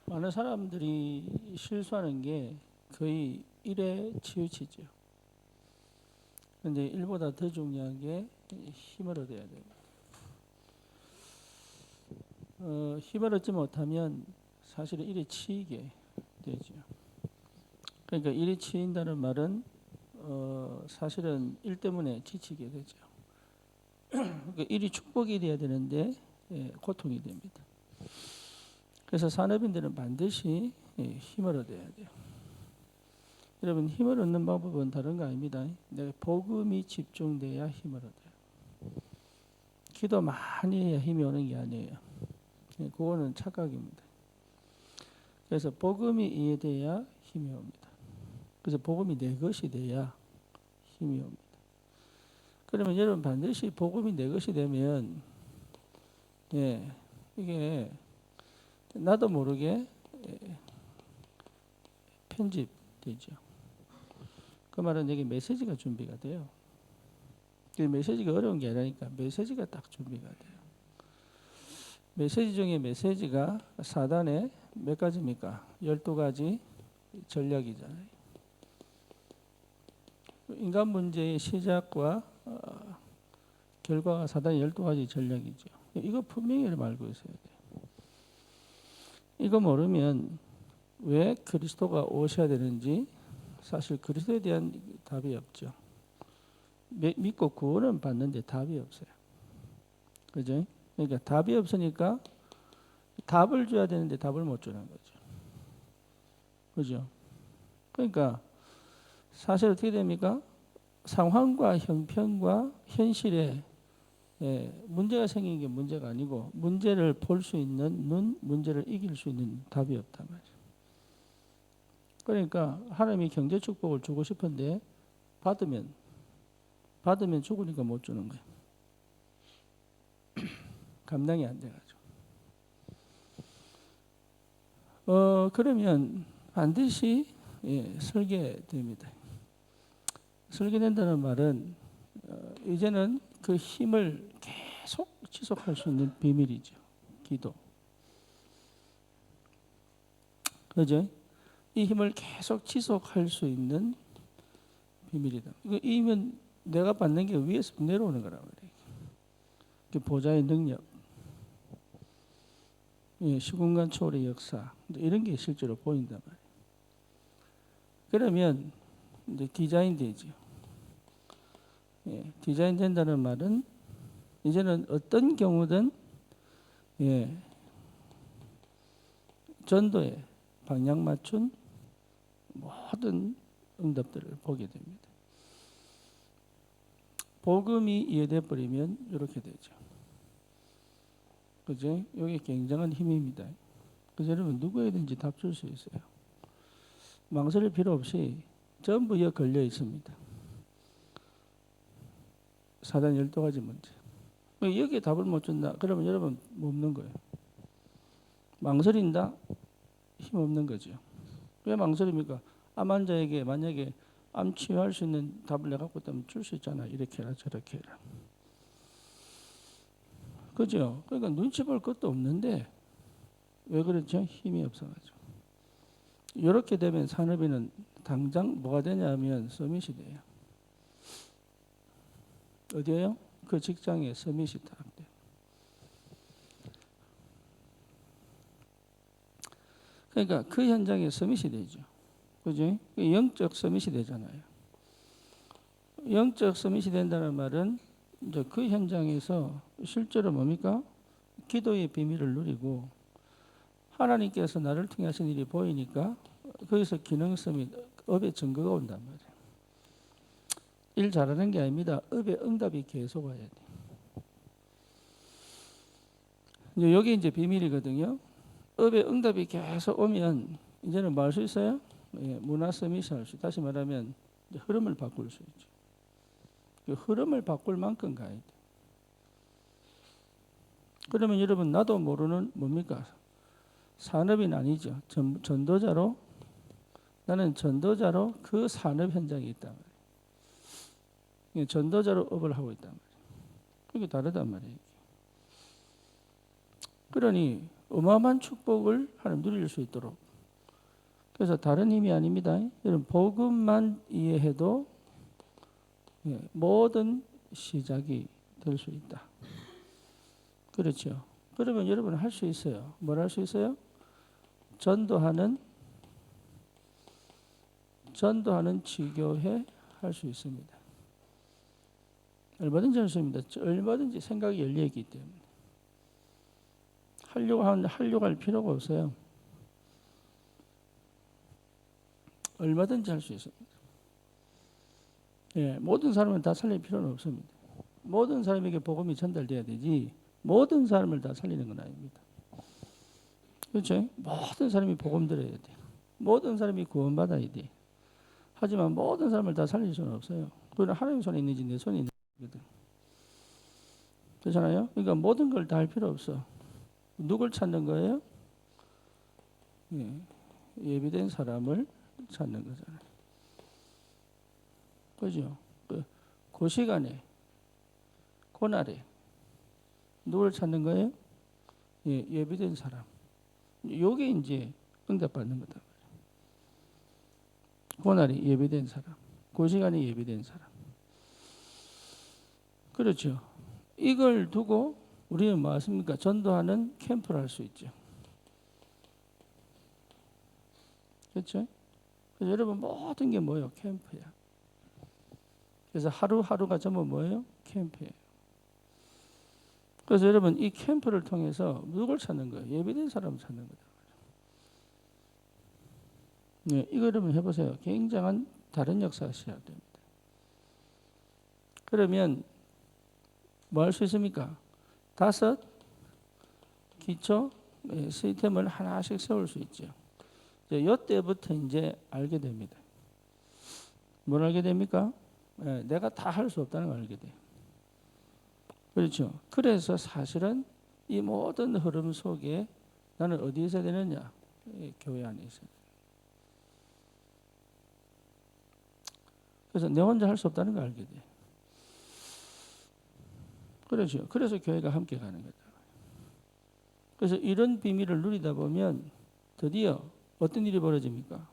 많은 사람들이 실수하는 게 거의 일에 치우치죠. 근데 일보다 더 중요한 게 힘을 얻어야 돼요. 힘을 얻지 못하면 사실은 일에 치이게 되죠. 그러니까 일에 치인다는 말은 사실은 일 때문에 지치게 되죠. 그러니까 일이 축복이 돼야 되는데 고통이 됩니다. 그래서 산업인들은 반드시 힘을 얻어야 돼요. 여러분, 힘을 얻는 방법은 다른 거 아닙니다. 내가 복음이 집중돼야 힘을 얻어요. 기도 많이 해야 힘이 오는 게 아니에요. 그거는 착각입니다. 그래서 복음이 이해돼야 힘이 옵니다. 그래서 복음이 내 것이 돼야 힘이 옵니다. 그러면 여러분 반드시 복음이 내 것이 되면 이게 나도 모르게 편집되죠. 그 말은 내게 메시지가 준비가 돼요. 그 메시지가 어려운 게 아니라니까 메시지가 딱 준비가 돼요. 메시지 중에 메시지가 사단의 몇 가지입니까? 12가지 전략이잖아요. 인간 문제의 시작과 결과가 사단의 12가지 전략이죠. 이거 분명히 알고 있어야 돼요. 이거 모르면 왜 그리스도가 오셔야 되는지 사실 그리스도에 대한 답이 없죠. 믿고 구원은 받는데 답이 없어요. 그죠? 그러니까 답이 없으니까 답을 줘야 되는데 답을 못 주는 거죠. 그죠? 그러니까 사실 어떻게 됩니까? 상황과 형편과 현실에 문제가 생긴 게 문제가 아니고 문제를 볼 수 있는 눈, 문제를 이길 수 있는 답이 없단 말이에요. 그러니까 하나님이 경제 축복을 주고 싶은데 받으면 죽으니까 못 주는 거예요. 감당이 안 돼가지고. 그러면 반드시 설계됩니다. 설계된다는 말은 이제는 그 힘을 계속 지속할 수 있는 비밀이죠. 기도. 그죠? 이 힘을 계속 지속할 수 있는 비밀이다. 이 힘은 내가 받는 게 위에서 내려오는 거란 말이에요. 보좌의 능력, 시공간 초월의 역사, 이런 게 실제로 보인단 말이에요. 그러면 이제 디자인 되죠. 디자인 된다는 말은 이제는 어떤 경우든 전도에 방향 맞춘 모든 응답들을 보게 됩니다. 복음이 이해돼 버리면 이렇게 되죠. 그죠? 이게 굉장한 힘입니다. 그래서 여러분 누구에든지 답 줄 수 있어요. 망설일 필요 없이 전부 여기 걸려 있습니다. 사단 12가지 문제. 여기에 답을 못 준다. 그러면 여러분 없는 거예요. 망설인다? 힘 없는 거죠. 왜 망설입니까? 암 환자에게 만약에 암 치유할 수 있는 답을 내가 갖고 있다면 줄 수 있잖아. 이렇게 해라 저렇게 해라. 그죠? 그러니까 눈치 볼 것도 없는데 왜 그렇죠? 힘이 없어가지고. 이렇게 되면 산업인은 당장 뭐가 되냐면 서밋이 돼요. 어디에요? 그 직장에 서밋이 딱 돼요. 그러니까 그 현장에 서밋이 되죠. 그죠? 영적 서밋이 되잖아요. 영적 서밋이 된다는 말은 이제 그 현장에서 실제로 뭡니까? 기도의 비밀을 누리고 하나님께서 나를 통해 하신 일이 보이니까 거기서 기능성이 업의 증거가 온단 말이에요. 일 잘하는 게 아닙니다. 업의 응답이 계속 와야 돼요. 이제 여기 이제 비밀이거든요. 업의 응답이 계속 오면 이제는 뭐 할 수 있어요? 문화 서밋이 할 수 있어요. 다시 말하면 흐름을 바꿀 수 있죠. 그 흐름을 바꿀 만큼 가야 돼요. 그러면 여러분 나도 모르는 뭡니까? 산업인 아니죠. 전도자로 나는 전도자로 그 산업 현장에 있단 말이에요. 전도자로 업을 하고 있단 말이에요. 그게 다르단 말이에요. 그러니 어마어마한 축복을 하나님 누릴 수 있도록. 그래서 다른 힘이 아닙니다. 여러분 복음만 이해해도 모든 시작이 될 수 있다. 그렇죠. 그러면 여러분 할 수 있어요. 뭘 할 수 있어요? 전도하는 지교회 할 수 있습니다. 얼마든지 할 수 있습니다. 얼마든지 생각이 열려 있기 때문에 하려고 할 필요가 없어요. 얼마든지 할 수 있습니다. 모든 사람을 다 살릴 필요는 없습니다. 모든 사람에게 복음이 전달돼야 되지 모든 사람을 다 살리는 건 아닙니다. 그렇죠? 모든 사람이 복음 들어야 돼. 모든 사람이 구원받아야 돼. 하지만 모든 사람을 다 살릴 수는 없어요. 그건 하나님 손에 있는지 내 손에 있는 거거든. 그렇잖아요? 그러니까 모든 걸 다 할 필요 없어. 누굴 찾는 거예요? 예비된 사람을 찾는 거잖아요. 그죠? 그 시간에, 그날에 누굴 찾는 거예요? 예비된 사람. 요게 이제 응답받는 거다. 그날이 예비된 사람. 그 시간에 예비된 사람. 그렇죠. 이걸 두고 우리는 뭐 하십니까? 전도하는 캠프를 할 수 있죠. 그렇죠? 그래서 여러분 모든 게 뭐예요? 캠프야. 그래서 하루하루가 전부 뭐예요? 캠프예요. 그래서 여러분 이 캠프를 통해서 누굴 찾는 거예요? 예비된 사람을 찾는 거다. 이거 여러분 해보세요. 굉장한 다른 역사가 시작됩니다. 그러면 뭐 할 수 있습니까? 5 기초 시스템을 하나씩 세울 수 있죠. 이때부터 이제 알게 됩니다. 뭘 알게 됩니까? 내가 다 할 수 없다는 걸 알게 돼요. 그렇죠. 그래서 사실은 이 모든 흐름 속에 나는 어디에 있어야 되느냐? 교회 안에 있어야 돼요. 그래서 내 혼자 할 수 없다는 걸 알게 돼요. 그렇죠. 그래서 교회가 함께 가는 거다. 그래서 이런 비밀을 누리다 보면 드디어 어떤 일이 벌어집니까?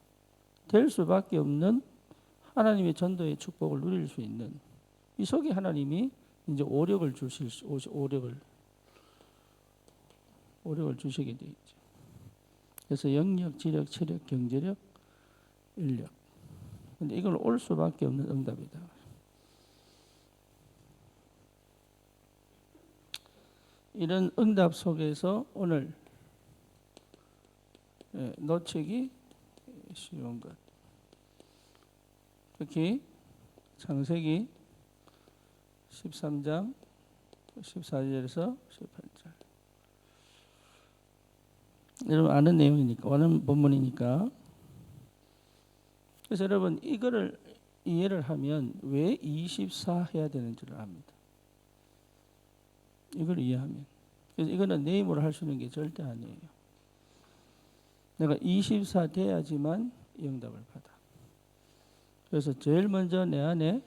될 수밖에 없는 하나님의 전도의 축복을 누릴 수 있는 이 속에 하나님이 이제 오력을 주시게 돼 있죠. 그래서 영력, 지력, 체력, 경제력, 인력. 근데 이걸 올 수밖에 없는 응답이다. 이런 응답 속에서 오늘 놓치기 쉬운 것. 특히 창세기 13장 14절에서 18절. 여러분 아는 내용이니까, 아는 본문이니까. 그래서 여러분 이거를 이해를 하면 왜 24 해야 되는지를 압니다. 이걸 이해하면. 그래서 이거는 내 힘으로 할 수 있는 게 절대 아니에요. 내가 24 돼야지만 응답을 받아. 그래서 제일 먼저 내 안에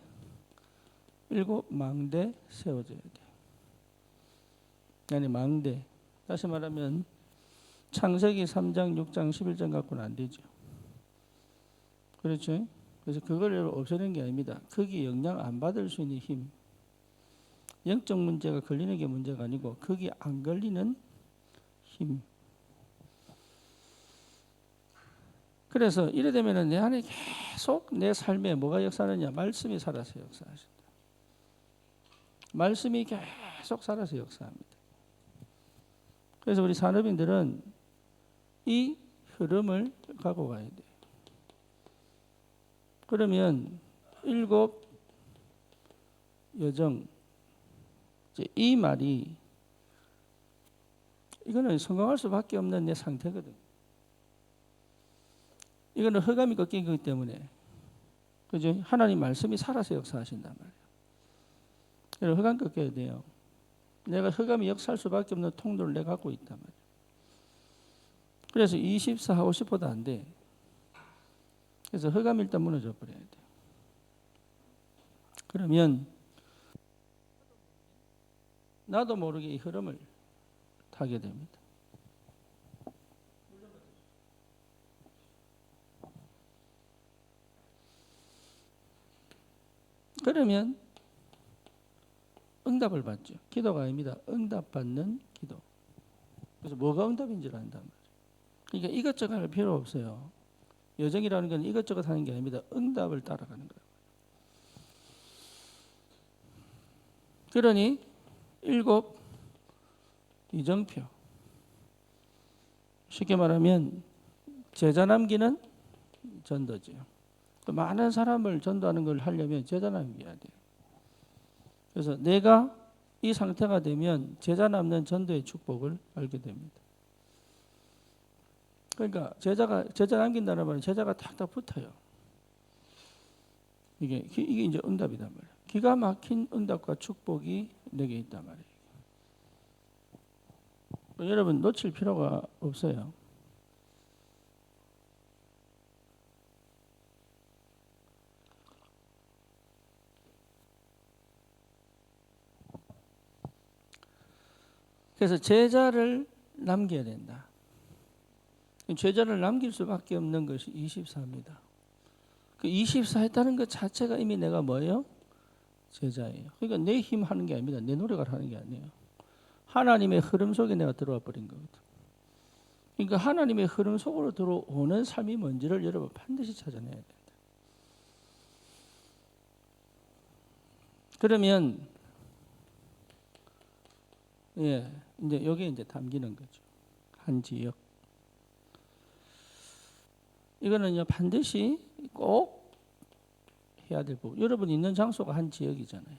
7 망대 세워져야 돼. 아니 망대. 다시 말하면 창세기 3장, 6장, 11장 갖고는 안 되죠. 그렇죠? 그래서 그걸 없애는 게 아닙니다. 거기 영향 안 받을 수 있는 힘. 영적 문제가 걸리는 게 문제가 아니고 거기 안 걸리는 힘. 그래서 이래 되면은 내 안에 계속 내 삶에 뭐가 역사하느냐? 말씀이 살아서 역사하신다. 말씀이 계속 살아서 역사합니다. 그래서 우리 산업인들은 이 흐름을 갖고 가야 돼요. 그러면 7 여정 이 말이 이거는 성공할 수밖에 없는 내 상태거든. 이거는 흑암이 꺾인 거기 때문에 그죠? 하나님 말씀이 살아서 역사하신단 말이에요. 그래서 흑암 꺾여야 돼요. 내가 흑암이 역사할 수밖에 없는 통로를 내가 갖고 있단 말이에요. 그래서 24 하고 싶어도 안 돼. 그래서 흑암이 일단 무너져 버려야 돼. 그러면 나도 모르게 이 흐름을 타게 됩니다. 그러면 응답을 받죠. 기도가 아닙니다. 응답받는 기도. 그래서 뭐가 응답인지를 안단 말이에요. 그러니까 이것저것 할 필요 없어요. 여정이라는 건 이것저것 하는 게 아닙니다. 응답을 따라가는 거예요. 그러니 7 이정표. 쉽게 말하면 제자 남기는 전도죠. 많은 사람을 전도하는 걸 하려면 제자 남겨야 돼요. 그래서 내가 이 상태가 되면 제자 남는 전도의 축복을 알게 됩니다. 그러니까 제자 남긴다는 말은 제자가 탁탁 붙어요. 이게 이제 응답이단 말이에요. 기가 막힌 응답과 축복이 내게 있단 말이에요. 여러분 놓칠 필요가 없어요. 그래서 제자를 남겨야 된다. 제자를 남길 수밖에 없는 것이 24입니다. 그 24 했다는 것 자체가 이미 내가 뭐예요? 제자예요. 그러니까 내 힘 하는 게 아닙니다. 내 노력을 하는 게 아니에요. 하나님의 흐름 속에 내가 들어와 버린 거거든. 그러니까 하나님의 흐름 속으로 들어오는 삶이 뭔지를 여러분 반드시 찾아내야 된다. 그러면 이제 여기에 이제 담기는 거죠. 한 지역. 이거는요 반드시 꼭 해야 될 부분. 여러분 있는 장소가 한 지역이잖아요.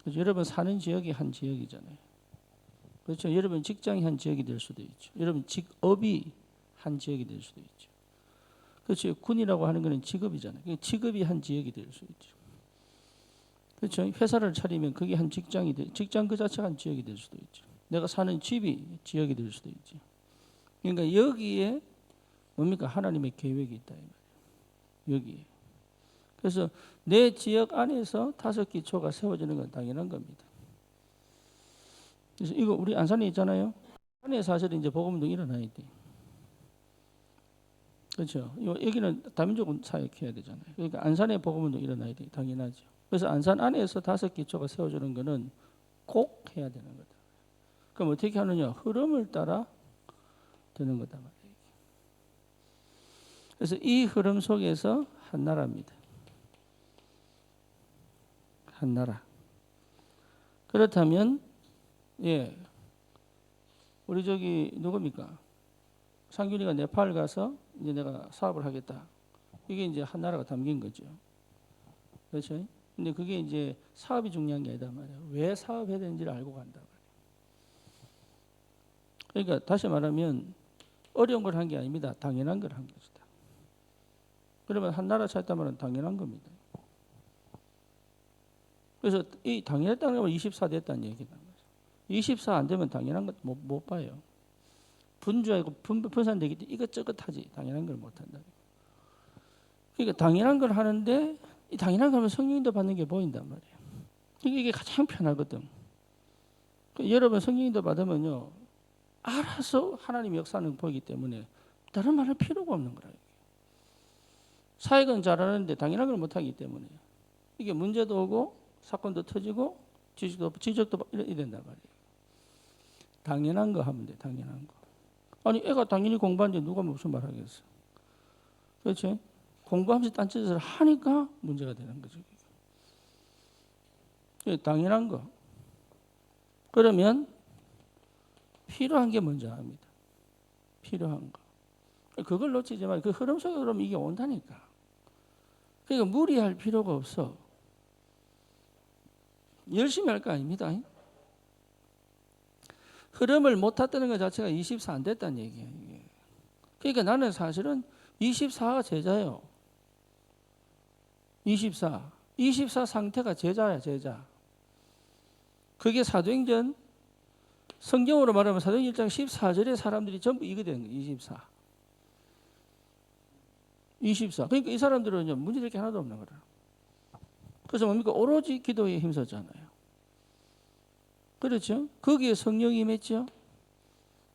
그렇죠? 여러분 사는 지역이 한 지역이잖아요. 그렇죠? 여러분 직장이 한 지역이 될 수도 있죠. 여러분 직업이 한 지역이 될 수도 있죠. 그렇죠? 군이라고 하는 것은 직업이잖아요. 직업이 한 지역이 될 수 있죠. 그렇죠? 회사를 차리면 그게 한 직장 그 자체가 한 지역이 될 수도 있죠. 내가 사는 집이 지역이 될 수도 있죠. 그러니까 여기에 뭡니까? 하나님의 계획이 있다 이 말이에요. 여기에. 그래서 내 지역 안에서 5 기초가 세워지는 건 당연한 겁니다. 그래서 이거 우리 안산에 있잖아요. 안에 사실 이제 복음운동 일어나야 돼. 그렇죠. 여기는 다민족 사역해야 되잖아요. 그러니까 안산에 복음운동 일어나야 돼. 당연하죠. 그래서 안산 안에서 5 기초가 세워지는 거는 꼭 해야 되는 거다. 그럼 어떻게 하느냐? 흐름을 따라 되는 거다 말이에요. 그래서 이 흐름 속에서 한 나라입니다. 한 나라. 그렇다면 우리 저기 누굽니까? 상균이가 네팔 가서 이제 내가 사업을 하겠다. 이게 이제 한 나라가 담긴 거죠. 그렇죠? 근데 그게 이제 사업이 중요한 게 아니다 말이에요. 왜 사업해야 되는지를 알고 간다 말이에요. 그러니까 다시 말하면 어려운 걸 한 게 아닙니다. 당연한 걸 한 것이다. 그러면 한 나라 찾다 말은 당연한 겁니다. 그래서 이 당연했다는 건 24 됐다는 얘기다. 24 안 되면 당연한 것 못 봐요. 분주하고 분산되기 때문에 이것저것 하지 당연한 걸 못 한다. 그러니까 당연한 걸 하는데 이 당연한 걸 하면 성령인도 받는 게 보인단 말이에요. 이게 가장 편하거든. 그러니까 여러분 성령인도 받으면요 알아서 하나님 역사는 보이기 때문에 다른 말할 필요가 없는 거라. 사역은 잘하는데 당연한 걸 못하기 때문에 이게 문제도 오고 사건도 터지고 지적도 이래 된단 말이에요. 당연한 거 하면 돼. 당연한 거. 아니 애가 당연히 공부하는데 누가 무슨 말 하겠어. 그렇지? 공부하면서 딴짓을 하니까 문제가 되는 거죠. 당연한 거. 그러면 필요한 게 먼저 합니다. 필요한 거. 그걸 놓치지 말고 그 흐름 속에 그러면 이게 온다니까. 그러니까 무리할 필요가 없어. 열심히 할 거 아닙니다. 흐름을 못 탔다는 것 자체가 24 안 됐다는 얘기예요. 그러니까 나는 사실은 24가 제자예요. 24 상태가 제자야, 제자. 그게 사도행전 성경으로 말하면 사도행전 1장 14절에 사람들이 전부 이게 되는 거예요. 24. 그러니까 이 사람들은 문제될 게 하나도 없는 거라. 그래서 뭡니까? 오로지 기도에 힘썼잖아요. 그렇죠? 거기에 성령이 임했죠.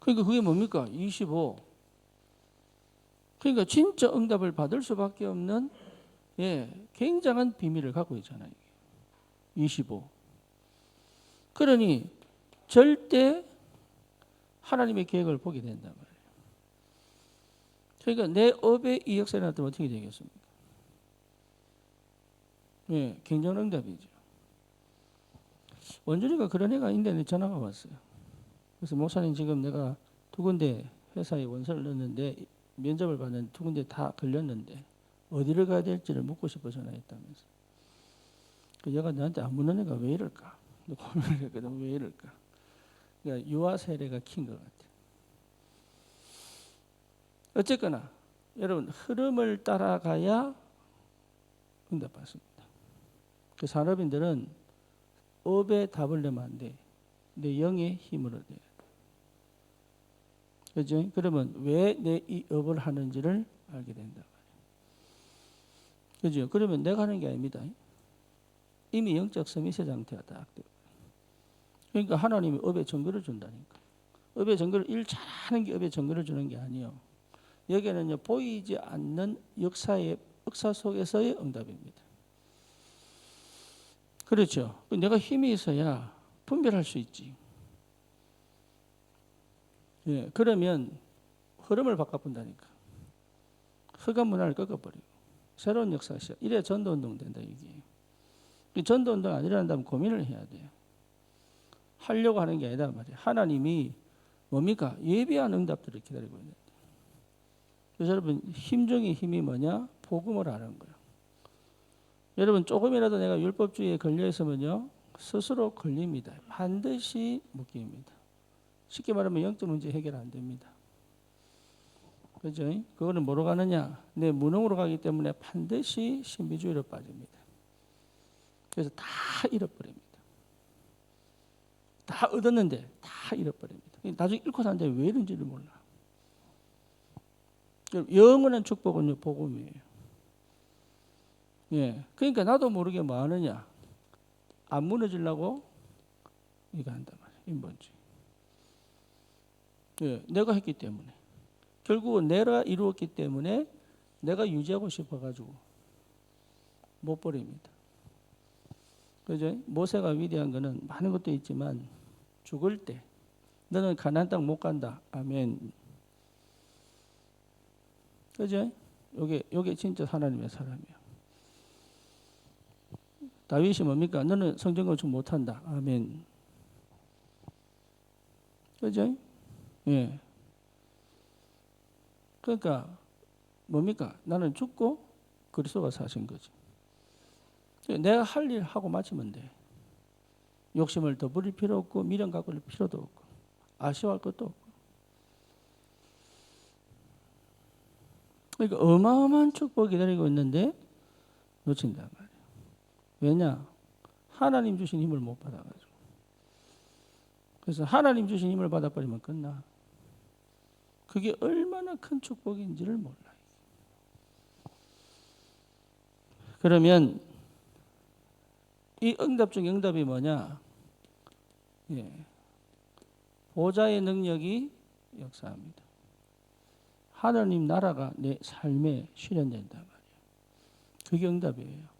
그러니까 그게 뭡니까? 25. 그러니까 진짜 응답을 받을 수밖에 없는 굉장한 비밀을 갖고 있잖아요. 25. 그러니 절대 하나님의 계획을 보게 된단 말이에요. 그러니까 내 업에 이 역사가 나타나면 어떻게 되겠습니까? 긍정응답이죠. 원준이가 그런 애가 있는데 전화가 왔어요. 그래서 목사님 지금 내가 두 군데 회사에 원서를 넣었는데 면접을 받는 두 군데 다 걸렸는데 어디를 가야 될지를 묻고 싶어 전화했다면서. 그 얘가 나한테 안 묻는 애가 왜 이럴까? 고민을 했거든. 왜 이럴까? 그러니까 유아 세례가 킨 것 같아. 어쨌거나 여러분 흐름을 따라가야 응답받습니다. 그 산업인들은 업에 답을 내면 안 돼. 내 영의 힘을 얻어야 돼. 그죠? 그러면 왜 내 이 업을 하는지를 알게 된다. 그죠? 그러면 내가 하는 게 아닙니다. 이미 영적 서밋의 상태가 딱 돼요. 그러니까 하나님이 업에 증거를 준다니까. 업에 증거를 일 잘하는 게 업에 증거를 주는 게 아니에요. 여기는요 보이지 않는 역사의 역사 속에서의 응답입니다. 그렇죠. 내가 힘이 있어야 분별할 수 있지. 그러면 흐름을 바꿔본다니까. 흑암 문화를 꺾어버리고 새로운 역사가 시작. 이래 전도운동 된다 이게. 전도운동 안 일어난다면 고민을 해야 돼요. 하려고 하는 게 아니다 말이에요. 하나님이 뭡니까? 예비한 응답들을 기다리고 있는데. 그래서 여러분 힘 중에 힘이 뭐냐? 복음을 아는 거예요. 여러분 조금이라도 내가 율법주의에 걸려 있으면요 스스로 걸립니다. 반드시 묶입니다. 쉽게 말하면 영적 문제 해결 안 됩니다. 그죠? 그거는 뭐로 가느냐? 내 무능으로 가기 때문에 반드시 신비주의로 빠집니다. 그래서 다 잃어버립니다. 다 얻었는데 다 잃어버립니다. 나중에 잃고 사는데 왜 이런지를 몰라. 영원한 축복은요 복음이에요. 그러니까 나도 모르게 뭐 하느냐? 안 무너지려고 이거 한단 말이에요. 인본주의. 내가 했기 때문에. 결국은 내가 이루었기 때문에 내가 유지하고 싶어가지고 못 버립니다. 그죠? 모세가 위대한 거는 많은 것도 있지만 죽을 때 너는 가나안 땅 못 간다. 아멘. 그죠? 요게 진짜 하나님의 사람이에요. 다윗이 뭡니까? 너는 성전 건축 못 한다. 아멘. 그죠? 그러니까 뭡니까? 나는 죽고 그리스도가 사신 거지. 내가 할 일 하고 마치면 돼. 욕심을 더 부릴 필요 없고 미련 갖고 올 필요도 없고 아쉬워할 것도 없고. 그러니까 어마어마한 축복이 기다리고 있는데 놓친단 말이에요. 왜냐? 하나님 주신 힘을 못 받아가지고. 그래서 하나님 주신 힘을 받아버리면 끝나. 그게 얼마나 큰 축복인지를 몰라요. 그러면 이 응답 중 응답이 뭐냐? 보좌의 능력이 역사합니다. 하나님 나라가 내 삶에 실현된단 말이에요. 그게 응답이에요.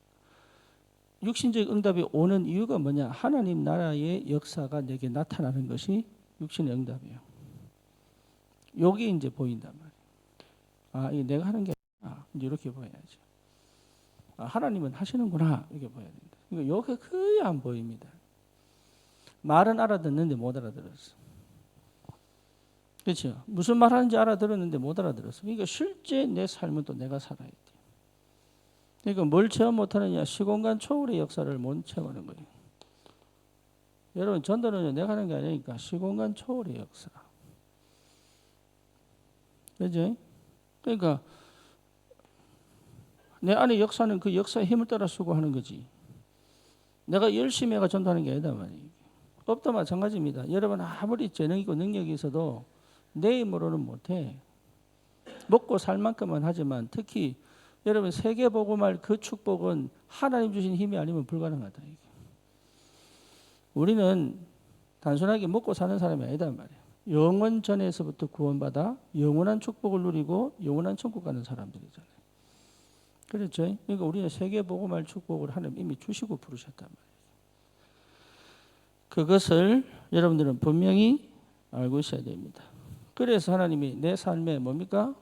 육신적 응답이 오는 이유가 뭐냐? 하나님 나라의 역사가 내게 나타나는 것이 육신의 응답이에요. 여기 이제 보인단 말이에요. 아, 이게 내가 하는 게 아니라 이제 이렇게 보여야지. 아, 하나님은 하시는구나 이렇게 보여야 된다. 그러니까 여기 거의 안 보입니다. 말은 알아듣는데 못 알아들었어. 그렇죠? 무슨 말 하는지 알아들었는데 못 알아들었어. 그러니까 실제 내 삶은 또 내가 살아야 돼. 그러니까 뭘 체험 못하느냐? 시공간 초월의 역사를 못 체험하는 거예요. 여러분 전도는 내가 하는 게 아니니까 시공간 초월의 역사. 그죠? 그러니까 내 안에 역사는 그 역사의 힘을 따라 수고하는 거지. 내가 열심히 해가 전도하는 게 아니다 말이에요. 법도 마찬가지입니다. 여러분 아무리 재능 있고 능력이 있어도 내 힘으로는 못해. 먹고 살 만큼은 하지만 특히 여러분 세계 복음할 그 축복은 하나님 주신 힘이 아니면 불가능하다. 우리는 단순하게 먹고 사는 사람이 아니다 말이에요. 영원 전에서부터 구원받아 영원한 축복을 누리고 영원한 천국 가는 사람들이잖아요. 그렇죠? 그러니까 우리는 세계 복음할 축복을 하나님 이미 주시고 부르셨단 말이에요. 그것을 여러분들은 분명히 알고 있어야 됩니다. 그래서 하나님이 내 삶에 뭡니까?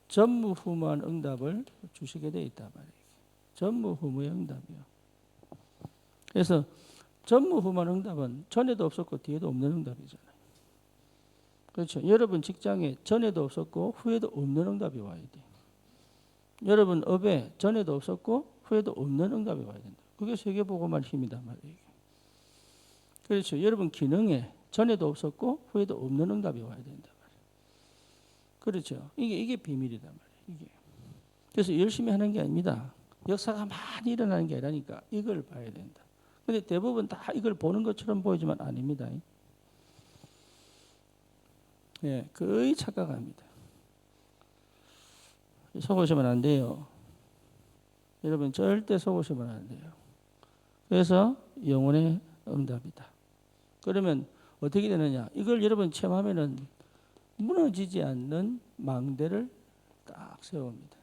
전무후무한 응답을 주시게 돼 있단 말이에요. 전무후무의 응답이요. 그래서 전무후무한 응답은 전에도 없었고 뒤에도 없는 응답이잖아요. 그렇죠? 여러분 직장에 전에도 없었고 후에도 없는 응답이 와야 돼. 여러분 업에 전에도 없었고 후에도 없는 응답이 와야 된다. 그게 세계복음할 힘이단 말이에요. 그렇죠? 여러분 기능에 전에도 없었고 후에도 없는 응답이 와야 된다 말이에요. 그렇죠? 이게 비밀이단 말이에요. 이게. 그래서 열심히 하는 게 아닙니다. 역사가 많이 일어나는 게 아니라니까 이걸 봐야 된다. 근데 대부분 다 이걸 보는 것처럼 보이지만 아닙니다. 예, 거의 착각합니다. 속으시면 안 돼요. 여러분 절대 속으시면 안 돼요. 그래서 영혼의 응답이다. 그러면 어떻게 되느냐? 이걸 여러분 체험하면은 무너지지 않는 망대를 딱 세웁니다.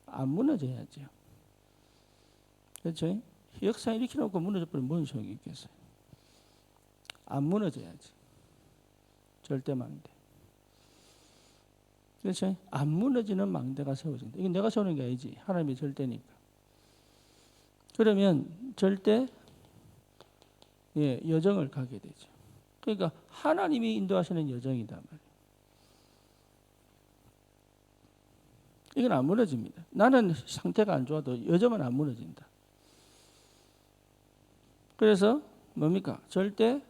안 무너져야죠. 그렇죠? 역사 일으켜 놓고 무너져 버리면 뭔 소용이 있겠어요? 안 무너져야지. 절대 망대. 그렇죠? 안 무너지는 망대가 세워진다. 이게 내가 세우는 게 아니지. 하나님이 절대니까. 그러면 절대 여정을 가게 되죠. 그러니까 하나님이 인도하시는 여정이다 말이에요. 이건 안 무너집니다. 나는 상태가 안 좋아도 여정은 안 무너진다. 그래서 뭡니까? 절대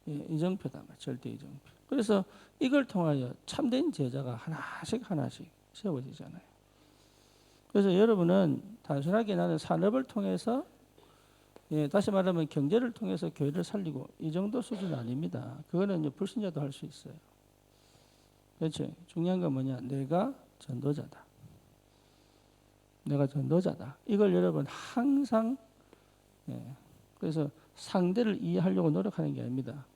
이정표다 말이에요. 절대 이정표. 그래서 이걸 통하여 참된 제자가 하나씩 세워지잖아요. 그래서 여러분은 단순하게 나는 산업을 통해서 다시 말하면 경제를 통해서 교회를 살리고 이 정도 수준은 아닙니다. 그거는 불신자도 할 수 있어요. 그렇죠? 중요한 건 뭐냐? 내가 전도자다. 내가 전도자다. 이걸 여러분 항상 그래서 상대를 이해하려고 노력하는 게 아닙니다.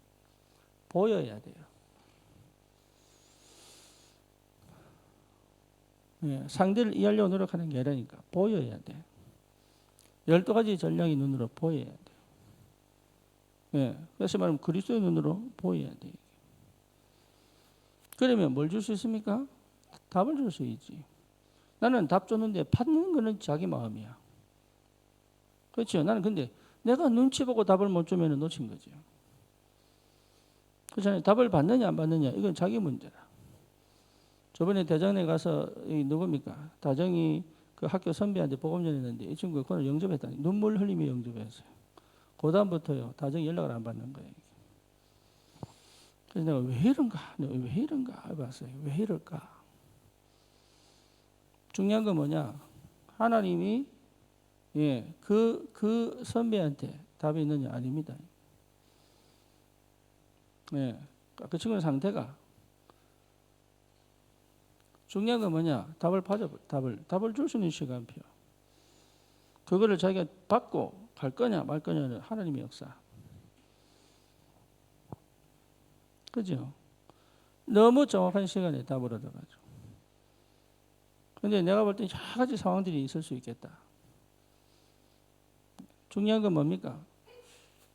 보여야 돼요. 상대를 이해하려고 노력하는 게 아니라니까 보여야 돼. 12가지 전략이 눈으로 보여야 돼. 그래서 말하면 그리스도의 눈으로 보여야 돼. 그러면 뭘 줄 수 있습니까? 답을 줄 수 있지. 나는 답 줬는데 받는 거는 자기 마음이야. 그렇죠? 나는 근데 내가 눈치 보고 답을 못 주면 놓친 거죠. 그렇잖아요. 답을 받느냐 안 받느냐 이건 자기 문제다. 저번에 대전에 가서 누굽니까? 다정이 그 학교 선배한테 복음 전했는데 이 친구가 그걸 영접했다니 눈물 흘리며 영접했어요. 그 다음부터요 다정이 연락을 안 받는 거예요. 그래서 내가 왜 이런가 해봤어요. 왜 이럴까? 중요한 건 뭐냐? 하나님이 그 선배한테 답이 있느냐 아닙니다. 그 친구의 상태가 중요한 건 뭐냐? 답을 줄 수 있는 시간표. 그거를 자기가 받고 갈 거냐 말 거냐는 하나님의 역사. 그죠? 너무 정확한 시간에 답을 얻어가지고. 근데 내가 볼 때 여러 가지 상황들이 있을 수 있겠다. 중요한 건 뭡니까?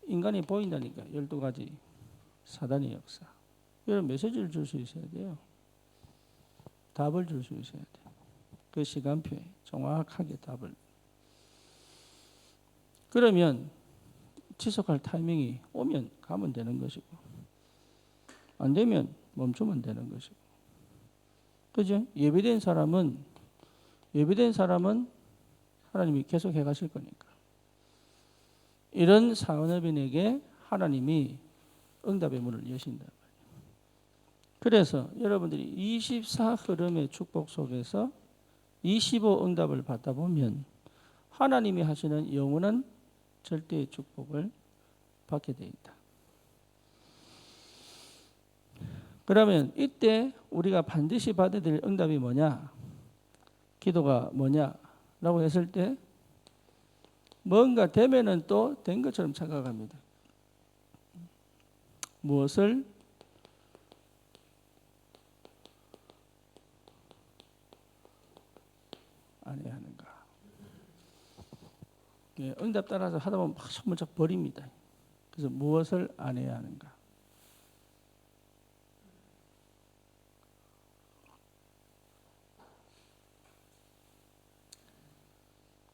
인간이 보인다니까. 12가지 사단의 역사. 이런 메시지를 줄 수 있어야 돼요. 답을 줄 수 있어야 돼요. 그 시간표에 정확하게 답을. 그러면 지속할 타이밍이 오면 가면 되는 것이고 안 되면 멈추면 되는 것이고. 그죠? 예비된 사람은 하나님이 계속 해가실 거니까. 이런 사원업인에게 하나님이 응답의 문을 여신다. 그래서 여러분들이 24 흐름의 축복 속에서 25 응답을 받다 보면 하나님이 하시는 영원한 절대의 축복을 받게 되어 있다. 그러면 이때 우리가 반드시 받아야 될 응답이 뭐냐? 기도가 뭐냐라고 했을 때 뭔가 되면은 또 된 것처럼 착각합니다. 무엇을 안 해야 하는가? 예, 응답 따라서 하다 보면 막 소문짝 버립니다. 그래서 무엇을 안 해야 하는가?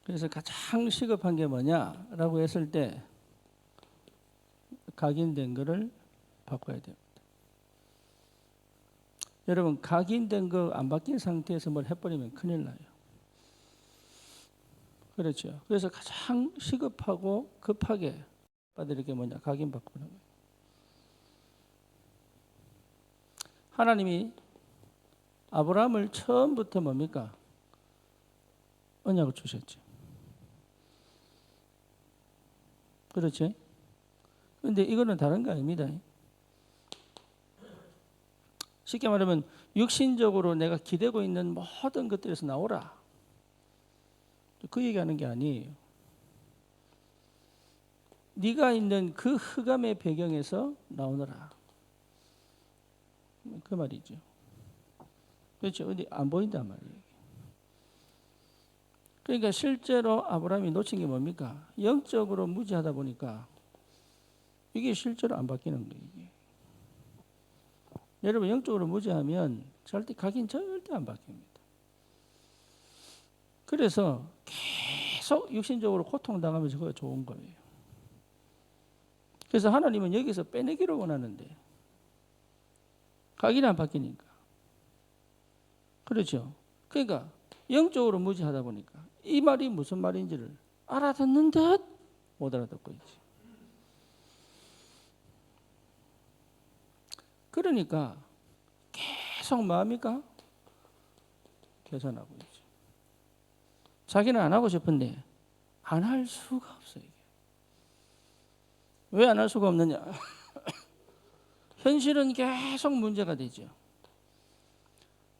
그래서 가장 시급한 게 뭐냐라고 했을 때 각인된 거를 바꿔야 됩니다. 여러분 각인된 거 안 바뀐 상태에서 뭘 해버리면 큰일 나요. 그렇죠. 그래서 가장 시급하고 급하게 받을 게 뭐냐? 각인 바꾸는 거예요. 하나님이 아브라함을 처음부터 뭡니까? 언약을 주셨죠. 그렇지? 그런데 이거는 다른 거 아닙니다. 쉽게 말하면 육신적으로 내가 기대고 있는 모든 것들에서 나오라. 그 얘기하는 게 아니에요. 네가 있는 그 흑암의 배경에서 나오너라. 그 말이죠. 그렇죠. 근데 안 보인단 말이에요. 그러니까 실제로 아브라함이 놓친 게 뭡니까? 영적으로 무지하다 보니까 이게 실제로 안 바뀌는 거예요. 이게. 여러분 영적으로 무지하면 절대 각인 절대 안 바뀝니다. 그래서 계속 육신적으로 고통당하면서 그거 좋은 거예요. 그래서 하나님은 여기서 빼내기를 원하는데 각인이 안 바뀌니까. 그렇죠. 그러니까 영적으로 무지하다 보니까 이 말이 무슨 말인지를 알아듣는 듯 못 알아듣고 있지. 그러니까 계속 마음이가 개선하고 있지. 자기는 안 하고 싶은데 안 할 수가 없어요. 왜 안 할 수가 없느냐? 현실은 계속 문제가 되죠.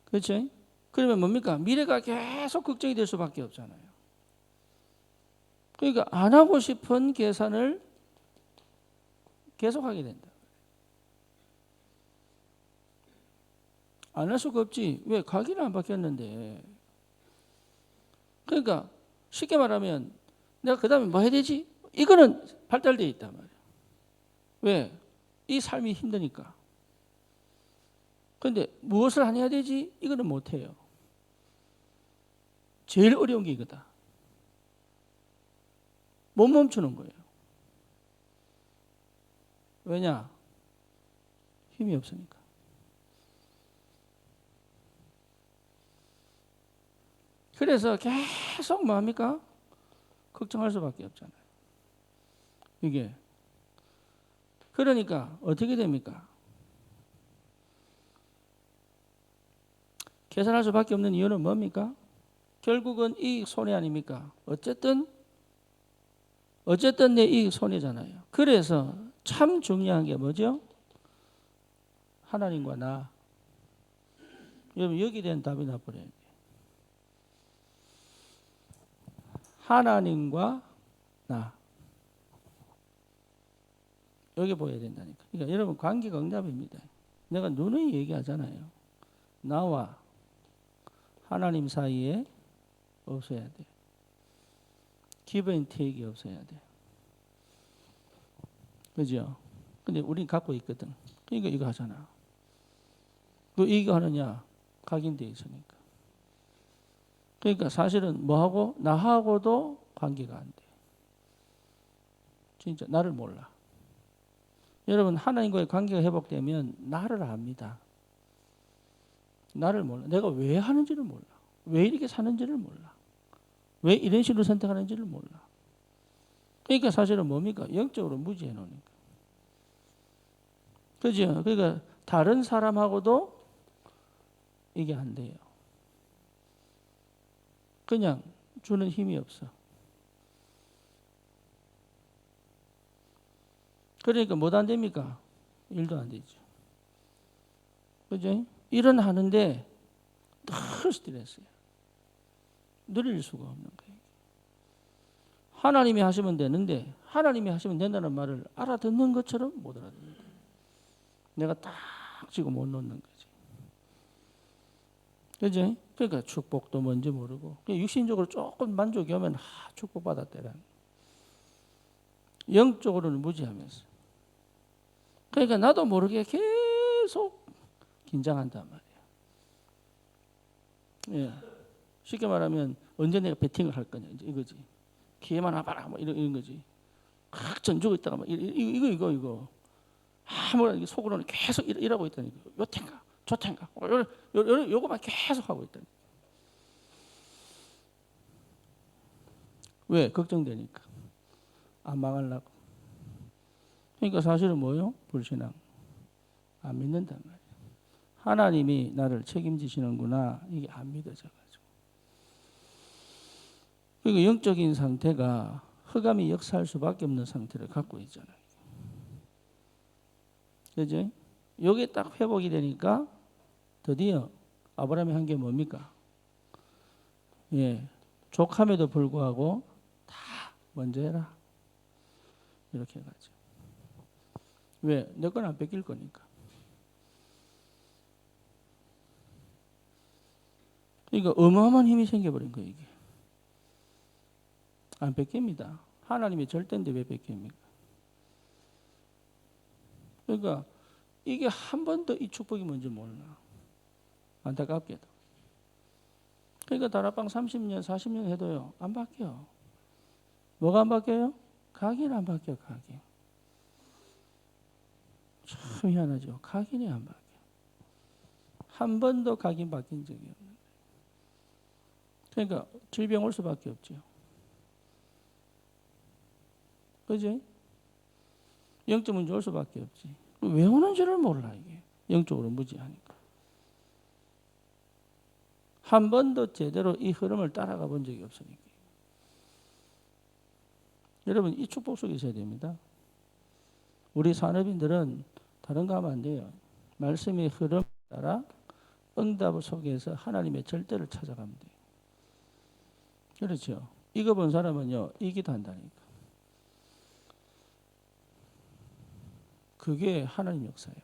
그렇죠? 그러면 뭡니까? 미래가 계속 걱정이 될 수밖에 없잖아요. 그러니까 안 하고 싶은 계산을 계속하게 된다. 안 할 수가 없지. 왜? 가기는 안 바뀌었는데. 그러니까 쉽게 말하면 내가 그 다음에 뭐 해야 되지? 이거는 발달되어 있단 말이야. 왜? 이 삶이 힘드니까. 그런데 무엇을 안 해야 되지? 이거는 못해요. 제일 어려운 게 이거다. 못 멈추는 거예요. 왜냐? 힘이 없으니까. 그래서 계속 뭡니까? 걱정할 수밖에 없잖아요. 이게. 그러니까 어떻게 됩니까? 계산할 수밖에 없는 이유는 뭡니까? 결국은 이익 손해 아닙니까? 어쨌든 내 이익 손해잖아요. 그래서 참 중요한 게 뭐죠? 하나님과 나. 여러분 여기에 대한 답이 나버려야 돼요. 하나님과 나. 여기 보여야 된다니까. 그러니까 여러분 관계가 응답입니다. 내가 누누이 얘기하잖아요. 나와 하나님 사이에 없어야 돼. 기브 앤 테이크가 없어야 돼. 그죠? 근데 우린 갖고 있거든. 그러니까 이거 하잖아. 그 이거 하느냐? 각인되어 있으니까. 그러니까 사실은 뭐하고? 나하고도 관계가 안 돼. 진짜 나를 몰라. 여러분 하나님과의 관계가 회복되면 나를 압니다. 나를 몰라. 내가 왜 하는지를 몰라. 왜 이렇게 사는지를 몰라. 왜 이런 식으로 선택하는지를 몰라. 그러니까 사실은 뭡니까? 영적으로 무지해 놓으니까. 그죠? 그러니까 다른 사람하고도 이게 안 돼요. 그냥 주는 힘이 없어. 그러니까 못 안 됩니까? 일도 안 되죠. 그죠? 일은 하는데 늘 스트레스예요. 누릴 수가 없는 거예요. 하나님이 하시면 되는데 하나님이 하시면 된다는 말을 알아듣는 것처럼 못 알아듣는다. 내가 딱 지고 못 놓는 거지. 그죠? 그러니까 축복도 뭔지 모르고 육신적으로 조금 만족이 오면 축복받았대라. 영적으로는 무지하면서. 그러니까 나도 모르게 계속 긴장한단 말이에요. 예. 쉽게 말하면 언제 내가 배팅을 할 거냐 이제 이거지. 기회만 와봐라 뭐 이런 거지. 막 전주고 있다가 막 이거 아무런 속으로는 계속 일하고 있다니까. 요텐가 저텐가 요거만 계속 하고 있다니까. 왜? 걱정되니까. 안 망하려고. 그러니까 사실은 뭐요? 불신앙. 안 믿는단 말이에요. 하나님이 나를 책임지시는구나. 이게 안 믿어져가지고. 그러니까 영적인 상태가 흑암이 역사할 수밖에 없는 상태를 갖고 있잖아요. 그죠? 요게 딱 회복이 되니까 드디어 아브라함이 한 게 뭡니까? 예. 족함에도 불구하고 다 먼저 해라. 이렇게 해가지고. 왜? 내 건 안 뺏길 거니까. 그러니까 어마어마한 힘이 생겨버린 거예요, 이게. 안 뺏깁니다. 하나님이 절대인데 왜 뺏깁니까? 그러니까 이게 한 번도 이 축복이 뭔지 몰라. 안타깝게도. 그러니까 다락방 30년, 40년 해도요, 안 바뀌어. 뭐가 안 바뀌어요? 각인 안 바뀌어, 각인. 참 희한하죠. 각인이 안 바뀌어. 한 번도 각인 바뀐 적이 없는. 그러니까 질병 올 수밖에 없죠. 그지? 영적 문제 올 수밖에 없지. 왜 오는지를 몰라 이게. 영적으로 무지하니까. 한 번도 제대로 이 흐름을 따라가 본 적이 없으니까. 여러분 이 축복 속에 있어야 됩니다. 우리 산업인들은 다른 거 하면 안 돼요. 말씀의 흐름 따라 응답 속에서 하나님의 절대를 찾아가면 돼요. 그렇죠. 이거 본 사람은요, 이기도 한다니까. 그게 하나님 역사예요.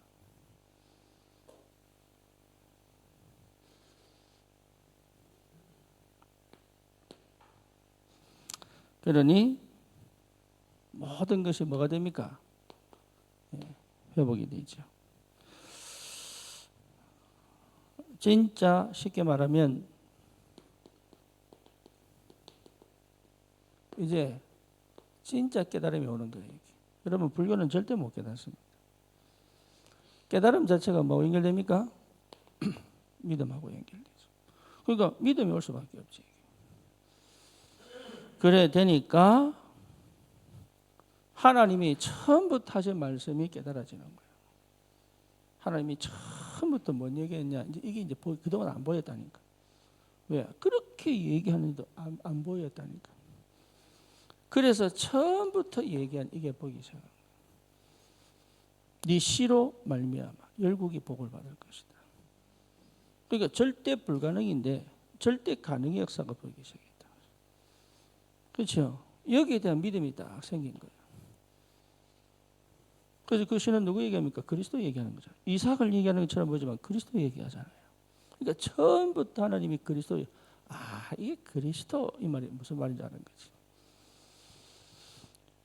그러니 모든 것이 뭐가 됩니까? 회복이 되죠. 진짜 쉽게 말하면 이제 진짜 깨달음이 오는 거예요. 여러분 불교는 절대 못 깨닫습니다. 깨달음 자체가 뭐하고 연결됩니까? 믿음하고 연결되죠. 그러니까 믿음이 올 수밖에 없지. 그래 되니까 하나님이 처음부터 하신 말씀이 깨달아지는 거예요. 하나님이 처음부터 뭔 얘기했냐? 이게 이제 그동안 안 보였다니까. 왜? 그렇게 얘기하는데도 안 보였다니까. 그래서 처음부터 얘기한 이게 보기 시작한 거예요. 네 씨로 말미암아 열국이 복을 받을 것이다. 그러니까 절대 불가능인데 절대 가능의 역사가 보이기 시작했다. 그렇죠? 여기에 대한 믿음이 딱 생긴 거예요. 그래서 그 시는 누구 얘기합니까? 그리스도 얘기하는 거죠. 이삭을 얘기하는 것처럼 보지만 그리스도 얘기하잖아요. 그러니까 처음부터 하나님이 그리스도, 이게 그리스도 이 말이 무슨 말인지 아는 거지.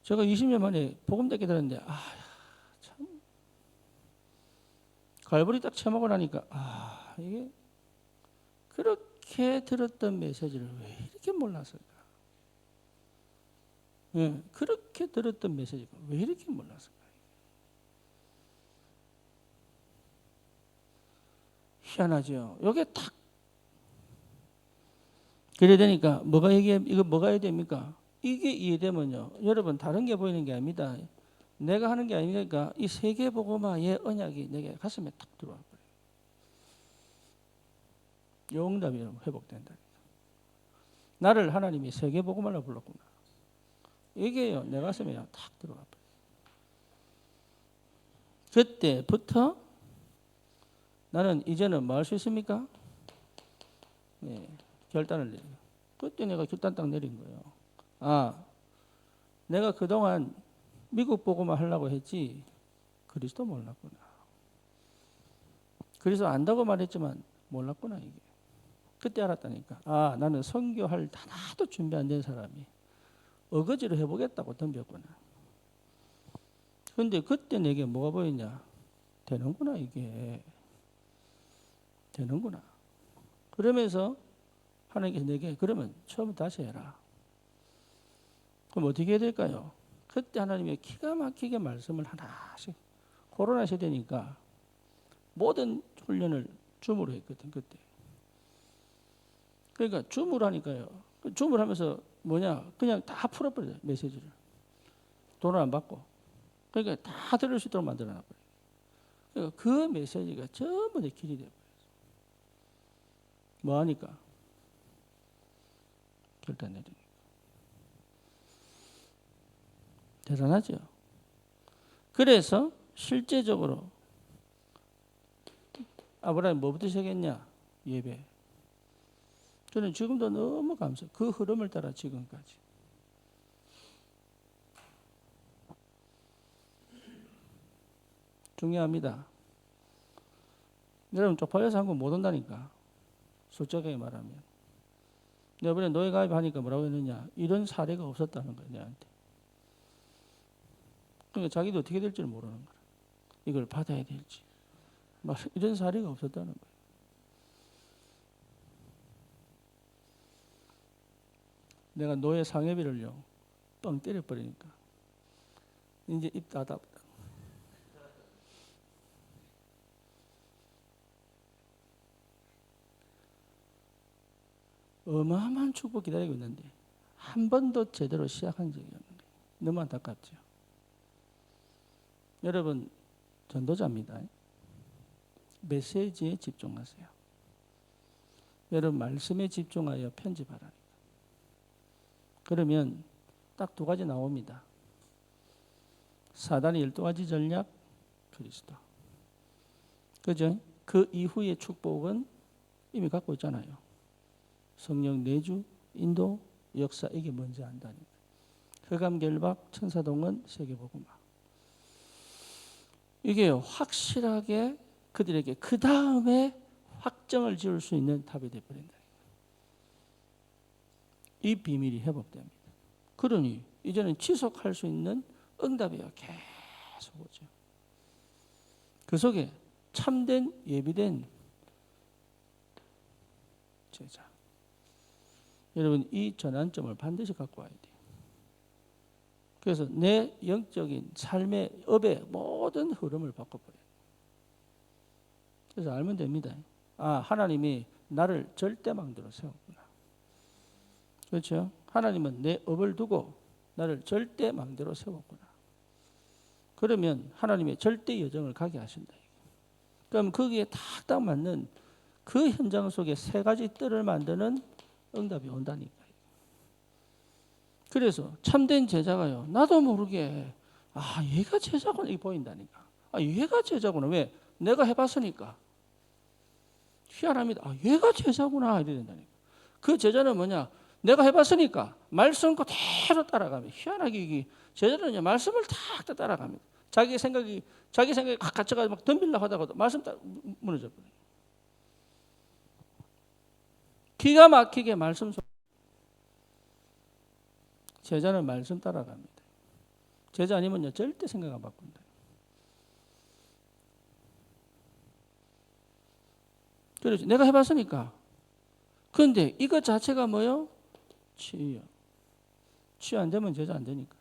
제가 20년 만에 복음 듣게 들었는데 참 갈보리 딱 처먹고 나니까 이게 그렇게 들었던 메시지를 왜 이렇게 몰랐을까? 예, 그렇게 들었던 메시지가 왜 이렇게 몰랐을까? 희한하죠. 요게 딱 그래 되니까 이거 뭐가 해야 됩니까? 이게 이해되면요. 여러분 다른 게 보이는 게 아닙니다. 내가 하는 게 아니니까 이 세계복음화의 언약이 내게 가슴에 탁 들어와 버려요. 영답이 회복된다. 나를 하나님이 세계복음화로 불렀구나. 이게요 내 가슴에 탁 들어와 버려요. 그때부터 나는 이제는 뭐 할 수 있습니까? 네, 결단을 내려. 그때 내가 결단 딱 내린 거예요. 내가 그동안 미국 복음화 하려고 했지 그리스도 몰랐구나. 그래서 안다고 말했지만 몰랐구나 이게. 그때 알았다니까. 나는 선교할 하나도 준비 안 된 사람이 어거지로 해보겠다고 덤볐구나. 근데 그때 내게 뭐가 보였냐? 되는구나, 이게. 되는구나. 그러면서 하나님께서 내게 그러면 처음부터 다시 해라. 그럼 어떻게 해야 될까요? 그때 하나님이 기가 막히게 말씀을 하나씩, 코로나 시대니까 모든 훈련을 줌으로 했거든, 그때. 그러니까 줌으로 하니까요. 줌을 하면서 뭐냐? 그냥 다 풀어버려요, 메시지를. 돈을 안 받고. 그러니까 다 들을 수 있도록 만들어놔버려요. 그러니까 그 메시지가 전부 내 길이 돼버려요. 뭐 하니까? 결단 내리니까. 대단하죠? 그래서 실제적으로 아브라함이 뭐부터 시작했냐? 예배. 저는 지금도 너무 감사해요. 그 흐름을 따라 지금까지. 중요합니다. 여러분 쪽팔려서 한국 못 온다니까. 솔직하게 말하면. 이번에 노예 가입하니까 뭐라고 했느냐. 이런 사례가 없었다는 거예요. 내한테. 그러니까 자기도 어떻게 될지를 모르는 거야. 이걸 받아야 될지. 이런 사례가 없었다는 거예요. 내가 노예 상해비를요. 뻥 때려버리니까. 이제 입 닫아. 어마어마한 축복 기다리고 있는데 한 번도 제대로 시작한 적이 없는 거예요. 너무 안타깝죠. 여러분 전도자입니다. 메시지에 집중하세요. 여러분 말씀에 집중하여 편집하라니까. 그러면 딱 두 가지 나옵니다. 사단의 12가지 전략, 그리스도. 그죠? 그 이후의 축복은 이미 갖고 있잖아요. 성령 내주, 인도, 역사, 이게 뭔지 안다니까. 흑암결박, 천사동은, 세계복음화. 이게 확실하게 그들에게 그 다음에 확정을 지을 수 있는 답이 되어버린다. 이 비밀이 회복됩니다. 그러니 이제는 지속할 수 있는 응답이요. 계속 오죠. 그 속에 참된 예비된 제자. 여러분 이 전환점을 반드시 갖고 와야 돼요. 그래서 내 영적인 삶의 업의 모든 흐름을 바꿔버려요. 그래서 알면 됩니다. 아, 하나님이 나를 절대망대로 세웠구나. 그렇죠? 하나님은 내 업을 두고 나를 절대망대로 세웠구나. 그러면 하나님의 절대 여정을 가게 하신다. 그럼 거기에 탁딱 맞는 그 현장 속에 세 가지 뜰을 만드는 응답이 온다니까요. 그래서 참된 제자가요. 나도 모르게 아 얘가 제자구나 이게 보인다니까. 아 얘가 제자구나. 왜? 내가 해봤으니까. 희한합니다. 아 얘가 제자구나 이래 된다니까. 그 제자는 뭐냐? 내가 해봤으니까 말씀 그대로 따라가면 희한하게 이게 제자는 말씀을 탁 따라갑니다. 자기 생각이 확 갇혀가지고 막 덤빌려고 하다가도 말씀 따라 무너져 버려요. 기가 막히게 말씀 속 제자는 말씀 따라갑니다. 제자 아니면요 절대 생각 안 바꾼다. 그렇지. 내가 해봤으니까. 그런데 이것 자체가 뭐요? 치유. 치유 안 되면 제자 안 되니까.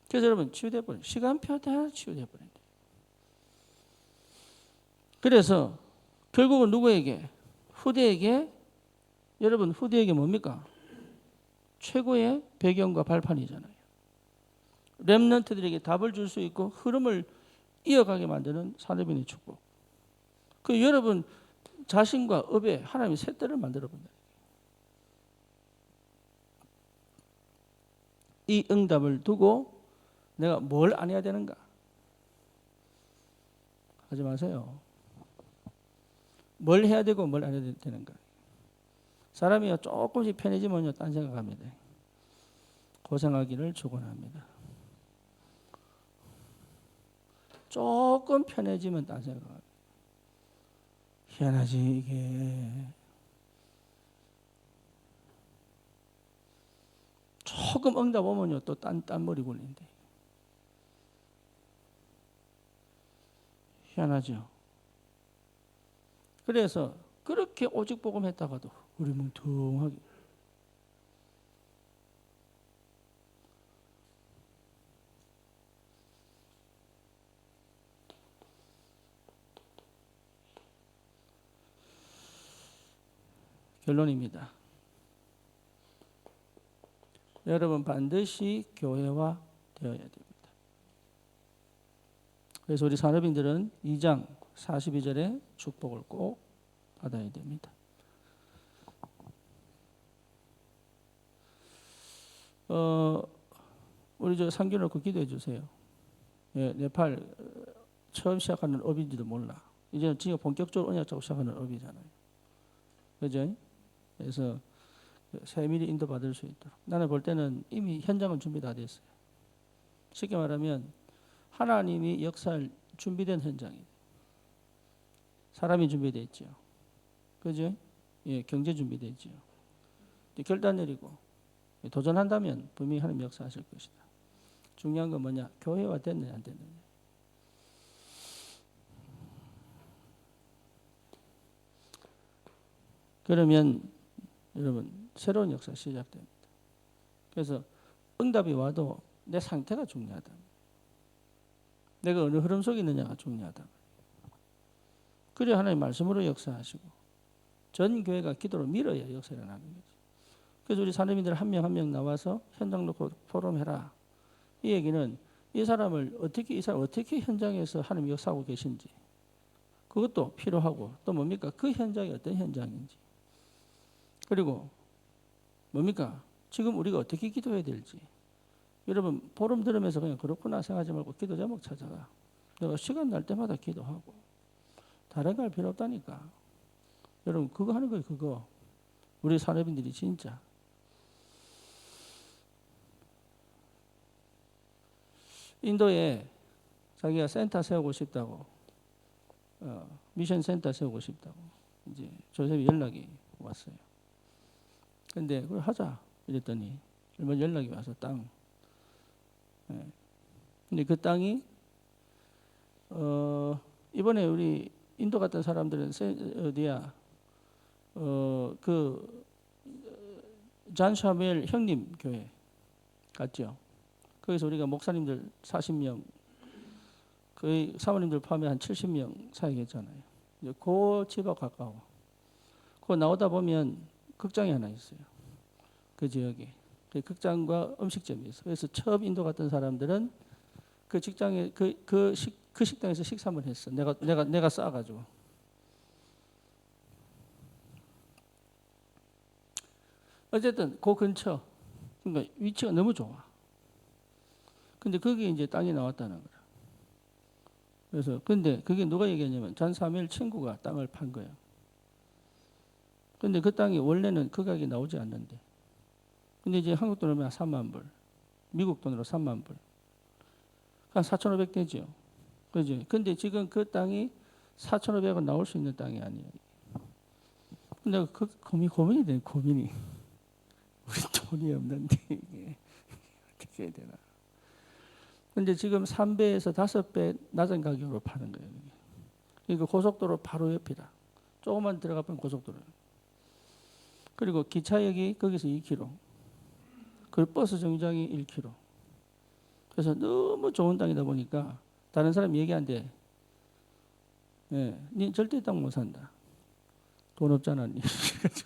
그래서 여러분 치유돼 버려. 시간표 다 치유돼 버린다. 그래서 결국은 누구에게? 후대에게. 여러분 후대에게 뭡니까? 최고의 배경과 발판이잖아요. 렘넌트들에게 답을 줄 수 있고 흐름을 이어가게 만드는 산업인의 축복. 그 여러분 자신과 업에 하나님이 셋대를 만들어 본다. 이 응답을 두고 내가 뭘 안 해야 되는가? 하지 마세요. 뭘 해야 되고 뭘 안 해야 되는가? 사람이 조금씩 편해지면요 딴 생각합니다. 고생하기를 축원합니다. 조금 편해지면 딴 생각합니다. 희한하지 이게. 조금 응답 오면요 또 딴 머리 굴린대. 희한하죠. 그래서 그렇게 오직 복음했다가도 우리 뭉퉁하게 결론입니다. 여러분 반드시 교회화 되어야 됩니다. 그래서 우리 산업인들은 2장 42절의 축복을 꼭 받아야 됩니다. 우리 저 상규 놓고 기도해 주세요. 예, 네팔 처음 시작하는 업인지도 몰라. 이제 지금 본격적으로 언약 잡고 시작하는 업이잖아요. 그죠? 그래서 세밀히 인도받을 수 있도록. 나는 볼 때는 이미 현장은 준비 다 됐어요. 쉽게 말하면 하나님이 역사할 준비된 현장이에요. 사람이 준비됐죠. 그죠? 예, 경제 준비됐죠. 결단 내리고 도전한다면 분명히 하나님 역사하실 것이다. 중요한 건 뭐냐? 교회화 됐느냐 안 됐느냐. 그러면 여러분 새로운 역사 시작됩니다. 그래서 응답이 와도 내 상태가 중요하다. 내가 어느 흐름 속에 있느냐가 중요하다. 그래야 하나님 말씀으로 역사하시고 전 교회가 기도로 밀어야 역사가 나는 거지. 그래서 우리 사람인들 한 명 한 명 나와서 현장 놓고 포럼해라. 이 얘기는 이 사람 어떻게 현장에서 하나님 역사하고 계신지 그것도 필요하고 또 뭡니까? 그 현장이 어떤 현장인지 그리고 뭡니까? 지금 우리가 어떻게 기도해야 될지 여러분 포럼 들으면서 그냥 그렇구나 생각하지 말고 기도 제목 찾아가. 내가 시간 날 때마다 기도하고 다른 거 할 필요 없다니까. 여러분 그거 하는 거예요. 그거 우리 산업인들이 진짜 인도에 자기가 센터 세우고 싶다고 미션 센터 세우고 싶다고 이제 조셉이 연락이 왔어요. 근데 그걸 하자 이랬더니 얼마 연락이 와서 땅. 예. 근데 그 땅이 이번에 우리 인도 갔던 사람들은 어디야? 그 잔샤멜 형님 교회 갔죠. 거기서 우리가 목사님들 40명, 거의 사모님들 포함해 한 70명 사역했잖아요. 그 집하고 가까워. 그 나오다 보면 극장이 하나 있어요. 그 지역에. 그 극장과 음식점이 있어요. 그래서 처음 인도 갔던 사람들은 그 직장에 그 식당에서 식사 한번 했어. 내가 싸가지고. 어쨌든 그 근처, 그러니까 위치가 너무 좋아. 근데 거기 이제 땅이 나왔다는 거야. 그래서 근데 그게 누가 얘기했냐면 잔사멜 친구가 땅을 판 거예요. 근데 그 땅이 원래는 그 가격이 나오지 않는데. 근데 이제 한국 돈으로 3만 불, 미국 돈으로 3만 불, 한 4,500 되죠. 그죠? 근데 지금 그 땅이 4,500원 나올 수 있는 땅이 아니에요. 근데 그 고민이 돼, 고민이. 우리 돈이 없는데 이게 어떻게 해야 되나. 근데 지금 3배에서 5배 낮은 가격으로 파는 거예요. 그러니까 고속도로 바로 옆이다. 조금만 들어가 보면 고속도로. 그리고 기차역이 거기서 2km. 그리고 버스 정류장이 1km. 그래서 너무 좋은 땅이다 보니까 다른 사람 얘기한대. 예, 니 절대 땅 못 산다. 돈 없잖아.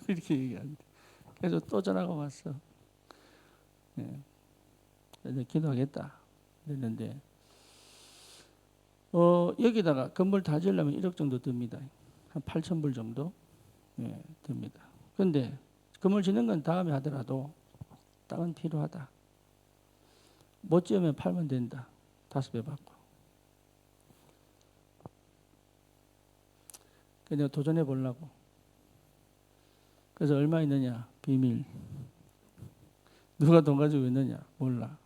이렇게 얘기하는데. 그래서 또 전화가 왔어. 예. 그래서 기도하겠다. 그랬는데 여기다가 건물 다 지으려면 1억 정도 듭니다. 한 8,000불 정도 듭니다. 그런데 건물 짓는 건 다음에 하더라도 땅은 필요하다. 못 지으면 팔면 된다. 5배 받고. 그래서 내가 도전해 보려고. 그래서 얼마 있느냐? 비밀. 누가 돈 가지고 있느냐? 몰라.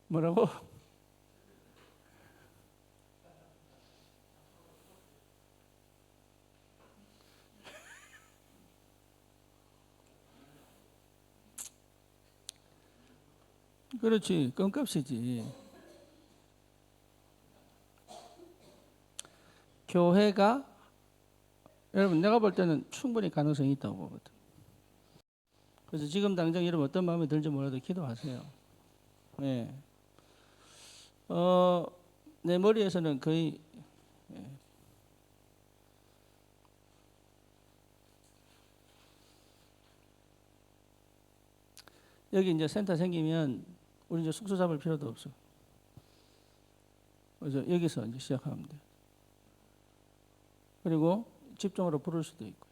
뭐라고? 그렇지. 껌값이지. 교회가 여러분 내가 볼 때는 충분히 가능성이 있다고 보거든. 그래서 지금 당장 여러분 어떤 마음이 들지 몰라도 기도하세요. 예. 내 머리에서는 거의 여기 이제 센터 생기면 우리 이제 숙소 잡을 필요도 없어. 그래서 여기서 이제 시작하면 돼. 그리고 집중으로 부를 수도 있고요.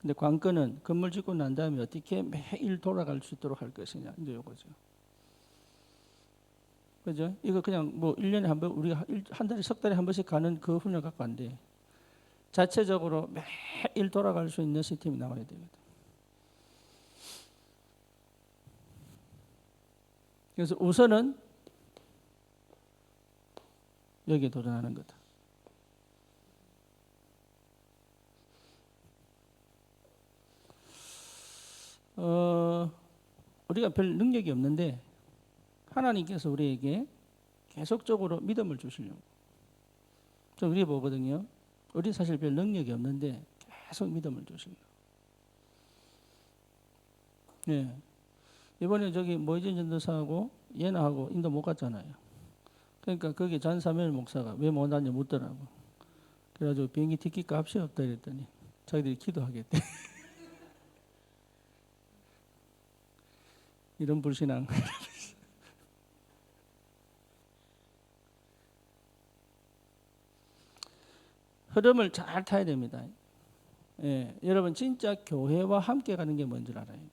근데 관건은 건물 짓고 난 다음에 어떻게 매일 돌아갈 수 있도록 할 것이냐. 이제 요거죠. 그죠? 이거 그냥 뭐 1년에 한 번, 우리가 한 달에 석 달에 한 번씩 가는 그 훈련 갖고 안 돼. 자체적으로 매일 돌아갈 수 있는 시스템이 나와야 되거든. 그래서 우선은 여기에 도전하는 거다. 우리가 별 능력이 없는데 하나님께서 우리에게 계속적으로 믿음을 주시려고. 좀 우리 보거든요. 우리 사실 별 능력이 없는데 계속 믿음을 주시려고. 예. 이번에 저기 모이진 전도사하고 예나하고 인도 못 갔잖아요. 그러니까 거기 잔사멜 목사가 왜 못 왔냐 묻더라고. 그래가지고 비행기 티켓 값이 없다 이랬더니 자기들이 기도하겠대. 이런 불신앙. 흐름을 잘 타야 됩니다. 예, 여러분 진짜 교회와 함께 가는 게 뭔지 알아야 돼요.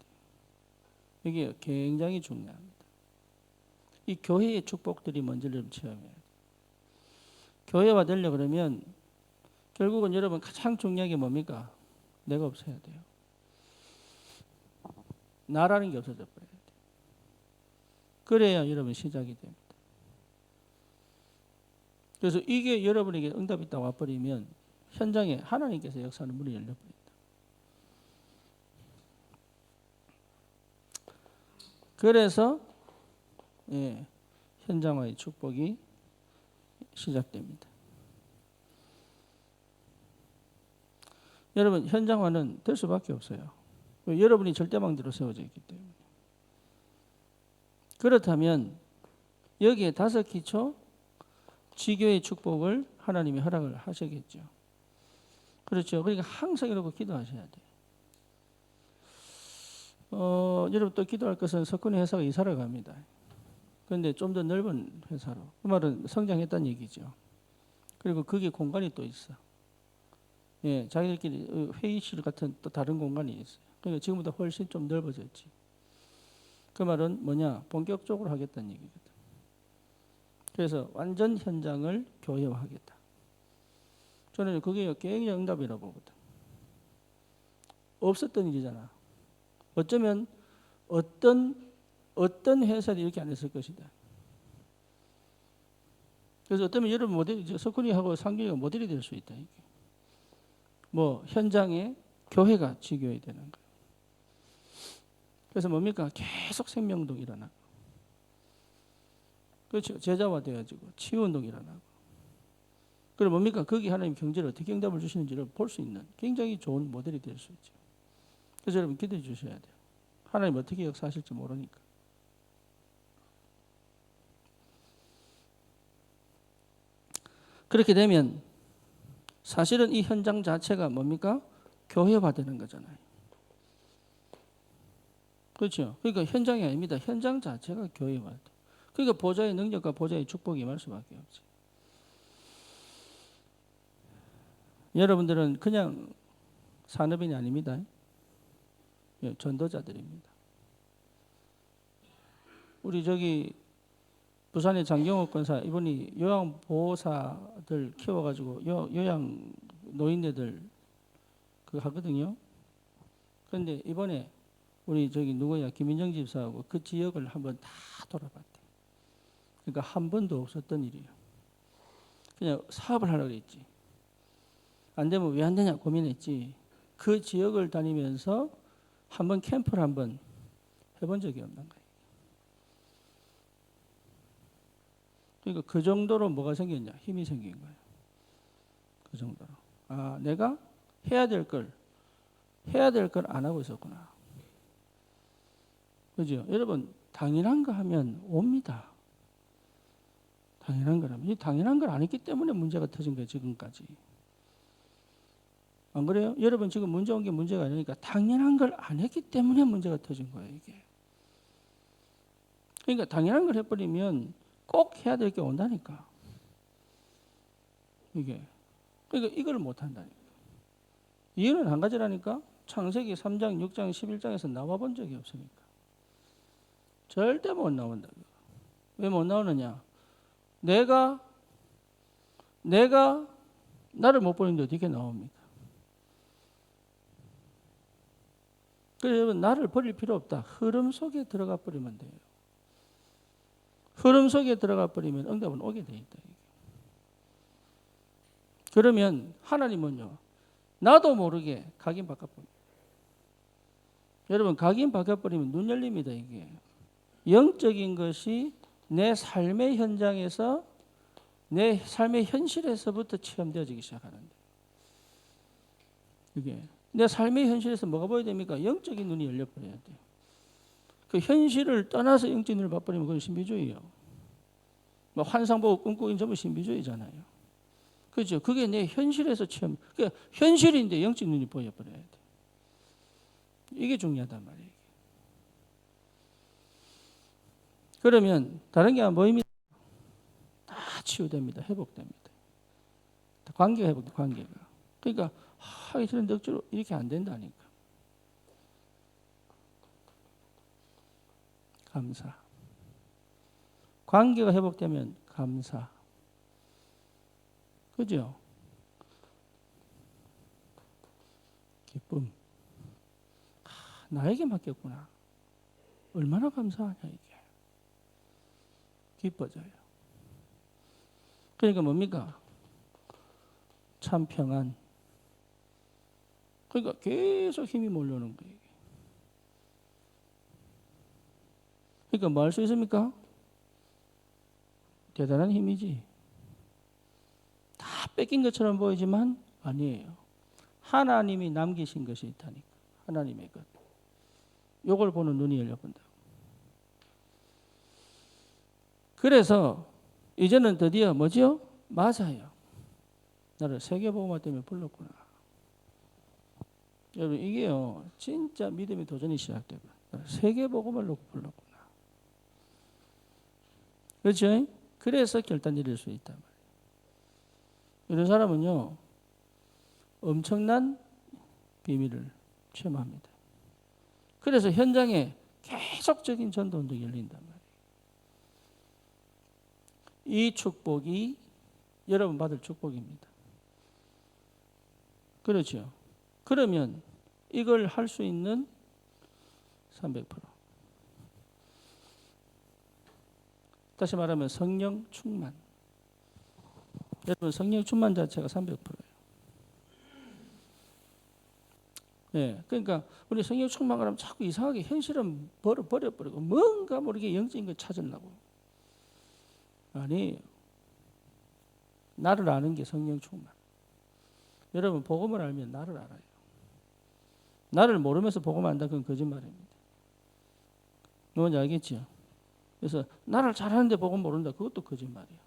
이게 굉장히 중요합니다. 이 교회의 축복들이 뭔지를 체험해야 돼요. 교회와 되려 그러면 결국은 여러분 가장 중요한 게 뭡니까? 내가 없어야 돼요. 나라는 게 없어져 버려야 돼요. 그래야 여러분 시작이 됩니다. 그래서 이게 여러분에게 응답이 딱 와버리면 현장에 하나님께서 역사하는 문이 열려버립니다. 그래서 예, 현장화의 축복이 시작됩니다. 여러분 현장화는 될 수밖에 없어요. 여러분이 절대망대로 세워져 있기 때문에. 그렇다면 여기에 5기초 지교의 축복을 하나님이 허락을 하시겠죠. 그렇죠. 그러니까 항상 이러고 기도하셔야 돼요. 여러분 또 기도할 것은 석훈이 회사가 이사를 갑니다. 그런데 좀 더 넓은 회사로. 그 말은 성장했다는 얘기죠. 그리고 거기에 공간이 또 있어. 예, 자기들끼리 회의실 같은 또 다른 공간이 있어요. 그러니까 지금보다 훨씬 좀 넓어졌지. 그 말은 뭐냐? 본격적으로 하겠다는 얘기거든. 그래서 완전 현장을 교회화하겠다. 저는 그게 굉장히 응답이라고 보거든. 없었던 일이잖아. 어쩌면 어떤 회사도 이렇게 안 했을 것이다. 그래서 어쩌면 여러분 모델, 석훈이하고 상균이가 모델이 될 수 있다. 이게. 뭐 현장에 교회가 지교해야 되는 거예요. 그래서 뭡니까? 계속 생명운동 일어나고. 그렇죠. 제자화 되어지고 치유운동 일어나고. 그리고 뭡니까? 거기 하나님 경제를 어떻게 응답을 주시는지를 볼 수 있는 굉장히 좋은 모델이 될 수 있죠. 그래서 여러분 기도해 주셔야 돼요. 하나님 어떻게 역사하실지 모르니까. 그렇게 되면 사실은 이 현장 자체가 뭡니까? 교회화되는 거잖아요. 그렇죠. 그러니까 현장이 아닙니다. 현장 자체가 교회화돼. 그러니까 보좌의 능력과 보좌의 축복이 임할 수밖에 없지. 여러분들은 그냥 산업인이 아닙니다. 전도자들입니다. 우리 저기 부산의 장경옥 권사 이분이 요양보호사들 키워가지고 요양 노인네들 그 하거든요. 그런데 이번에 우리 저기 누구야 김인정 집사하고 그 지역을 한번 다 돌아봤대. 그러니까 한 번도 없었던 일이에요. 그냥 사업을 하려고 했지. 안 되면 왜 안 되냐 고민했지. 그 지역을 다니면서 한번 캠프를 한번 해본 적이 없는 거예요. 그러니까 그 정도로 뭐가 생겼냐? 힘이 생긴 거예요. 그 정도로. 아, 내가 해야 될 걸 안 하고 있었구나. 그죠? 여러분, 당연한 거 하면 옵니다. 당연한 거라면. 이 당연한 걸 안 했기 때문에 문제가 터진 거예요, 지금까지. 안 그래요? 여러분 지금 문제 온 게 문제가 아니니까 당연한 걸 안 했기 때문에 문제가 터진 거예요, 이게. 그러니까 당연한 걸 해버리면 꼭 해야 될 게 온다니까. 이게. 그러니까 이걸 못 한다니까. 이유는 한 가지라니까. 창세기 3장, 6장, 11장에서 나와 본 적이 없으니까. 절대 못 나온다. 왜 못 나오느냐? 내가 나를 못 보는데 어떻게 나옵니까? 그래서 여러분 나를 버릴 필요 없다. 흐름 속에 들어가 버리면 돼요. 흐름 속에 들어가 버리면 응답은 오게 돼 있다. 그러면 하나님은요. 나도 모르게 각인 바꿔버립니다. 여러분 각인 바꿔버리면 눈 열립니다. 이게. 영적인 것이 내 삶의 현장에서 내 삶의 현실에서부터 체험되어지기 시작하는데 이게 내 삶의 현실에서 뭐가 보여야 됩니까? 영적인 눈이 열려버려야 돼요. 그 현실을 떠나서 영적인 눈을 봐버리면 그건 신비주의예요. 뭐 환상 보고 꿈꾸긴 전부 신비주의잖아요. 그렇죠? 그게 내 현실에서 체험. 그러니까 현실인데 영적인 눈이 보여버려야 돼. 이게 중요하단 말이에요. 그러면 다른 게 안 보입니다. 다 치유됩니다. 회복됩니다. 관계가 회복돼. 관계가. 그러니까 이런 넉주로 이렇게 안 된다니까. 감사. 관계가 회복되면 감사. 그죠? 기쁨. 나에게 맡겼구나. 얼마나 감사하냐 이게. 기뻐져요. 그러니까 뭡니까? 참 평안. 그러니까 계속 힘이 몰려오는 거예요. 그러니까 뭐 할 수 있습니까? 대단한 힘이지. 다 뺏긴 것처럼 보이지만 아니에요. 하나님이 남기신 것이 있다니까. 하나님의 것. 요걸 보는 눈이 열려본다. 그래서 이제는 드디어 뭐지요? 맞아요. 나를 세계복음화 때문에 불렀구나. 여러분 이게요. 진짜 믿음의 도전이 시작되고 세계복음을 놓고 불렀구나. 그렇죠? 그래서 결단 내릴 수 있단 말이에요. 이런 사람은요. 엄청난 비밀을 체험합니다. 그래서 현장에 계속적인 전도운동이 열린단 말이에요. 이 축복이 여러분 받을 축복입니다. 그렇죠. 그러면 이걸 할 수 있는 300%. 다시 말하면 성령 충만. 여러분 성령 충만 자체가 300%예요. 네, 그러니까 우리 성령 충만을 하면 자꾸 이상하게 현실은 버려버리고 뭔가 모르게 영적인 걸 찾으려고. 아니에요. 나를 아는 게 성령 충만. 여러분 복음을 알면 나를 알아요. 나를 모르면서 복음 안다 그건 거짓말입니다. 뭔지 알겠죠? 그래서 나를 잘하는데 복음 모른다 그것도 거짓말이에요.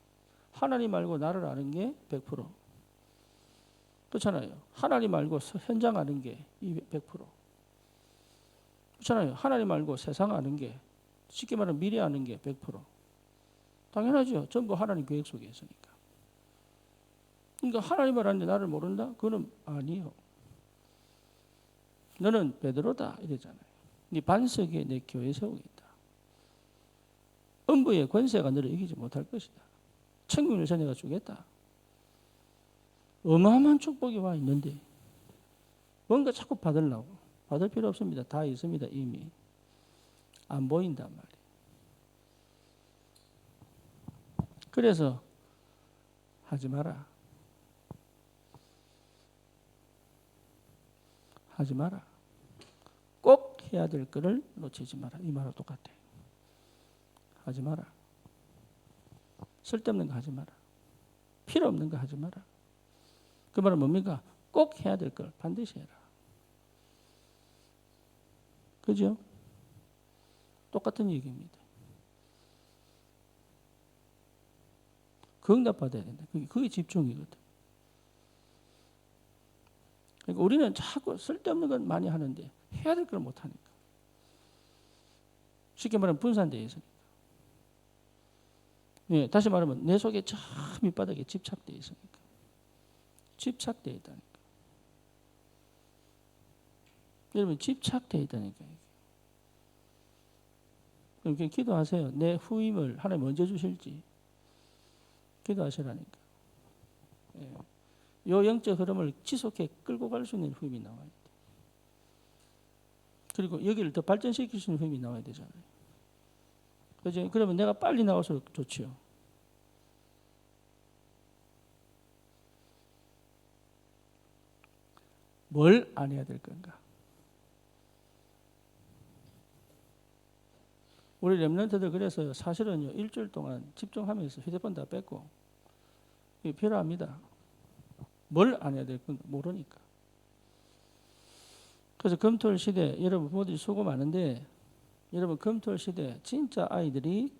하나님 알고 나를 아는 게 100%. 그렇잖아요. 하나님 알고 현장 아는 게 100%. 그렇잖아요. 하나님 알고 세상 아는 게 쉽게 말하면 미래 아는 게 100%. 당연하죠. 전부 하나님 계획 속에 있으니까. 그러니까 하나님을 아는데 나를 모른다? 그거는 아니요. 너는 베드로다 이랬잖아요. 네 반석에 내 교회 세우겠다. 음부의 권세가 너를 이기지 못할 것이다. 천국을 내가 주겠다. 어마어마한 축복이 와 있는데 뭔가 자꾸 받으려고. 받을 필요 없습니다. 다 있습니다. 이미. 안 보인단 말이에요. 그래서 하지 마라. 하지 마라. 꼭 해야 될 거를 놓치지 마라. 이 말하고 똑같아요. 하지 마라. 쓸데없는 거 하지 마라. 필요 없는 거 하지 마라. 그 말은 뭡니까? 꼭 해야 될 걸 반드시 해라. 그죠? 똑같은 얘기입니다. 그 응답받아야 된다. 그게 집중이거든. 그러니까 우리는 자꾸 쓸데없는 건 많이 하는데 해야 될 걸 못하니까. 쉽게 말하면 분산되어 있으니까. 예, 다시 말하면 내 속에 저 밑바닥에 집착되어 있으니까. 집착되어 있다니까. 여러분 집착되어 있다니까. 그러니까 기도하세요. 내 후임을 하나님 언제 주실지 기도하시라니까. 예. 요 영적 흐름을 지속해 끌고 갈 수 있는 후임이 나와야 돼. 그리고 여기를 더 발전시킬 수 있는 후임이 나와야 되잖아요. 그죠? 그러면 내가 빨리 나갈수록 좋지요. 뭘 안 해야 될 건가? 우리 렘넌트들 그래서 사실은요 일주일 동안 집중하면서 휴대폰 다 뺐고 이게 필요합니다. 뭘 안 해야 될 건가 모르니까. 그래서 금토일 시대 여러분 부모들이 수고 많은데 여러분 금토일 시대 진짜 아이들이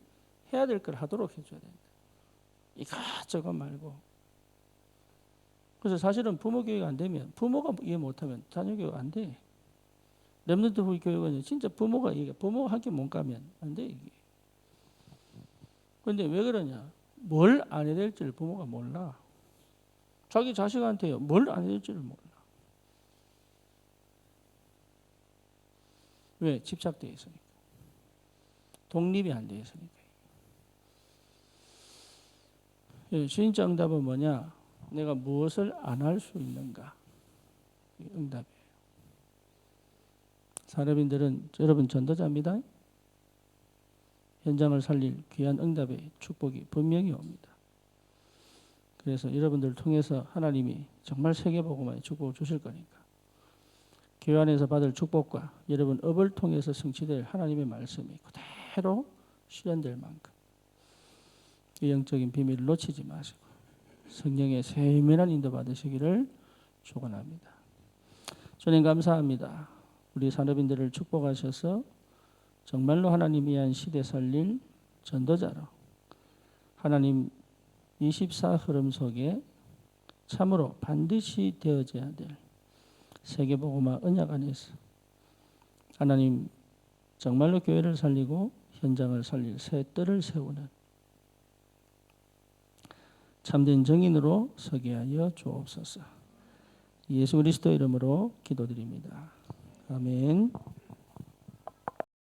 해야 될 걸 하도록 해줘야 된다. 이것저것 말고. 그래서 사실은 부모 교육 안 되면 부모가 이해 못하면 자녀 교육 안 돼. 렘넌트 후기 교육은 진짜 부모가 함께 못 가면 안 돼 이게. 그런데 왜 그러냐? 뭘 안 해야 될지를 부모가 몰라. 자기 자식한테요 뭘 안 해야 될지를 몰라. 왜? 집착되어 있으니까. 독립이 안 되어 있으니까. 진짜 응답은 뭐냐? 내가 무엇을 안 할 수 있는가? 응답이에요. 사람인들은 여러분 전도자입니다. 현장을 살릴 귀한 응답의 축복이 분명히 옵니다. 그래서 여러분들을 통해서 하나님이 정말 세계복음화의 축복을 주실 거니까 교회 안에서 받을 축복과 여러분 업을 통해서 성취될 하나님의 말씀이 그대로 실현될 만큼 이 영적인 비밀을 놓치지 마시고 성령의 세밀한 인도 받으시기를 축원합니다. 주님 감사합니다. 우리 산업인들을 축복하셔서 정말로 하나님 위한 시대 살릴 전도자로 하나님 24 흐름 속에 참으로 반드시 되어져야 될 세계복음화 언약 안에서 하나님 정말로 교회를 살리고 현장을 살릴 새 뜰을 세우는 참된 정인으로 서게 하여 주옵소서. 예수 그리스도 이름으로 기도드립니다. 아멘.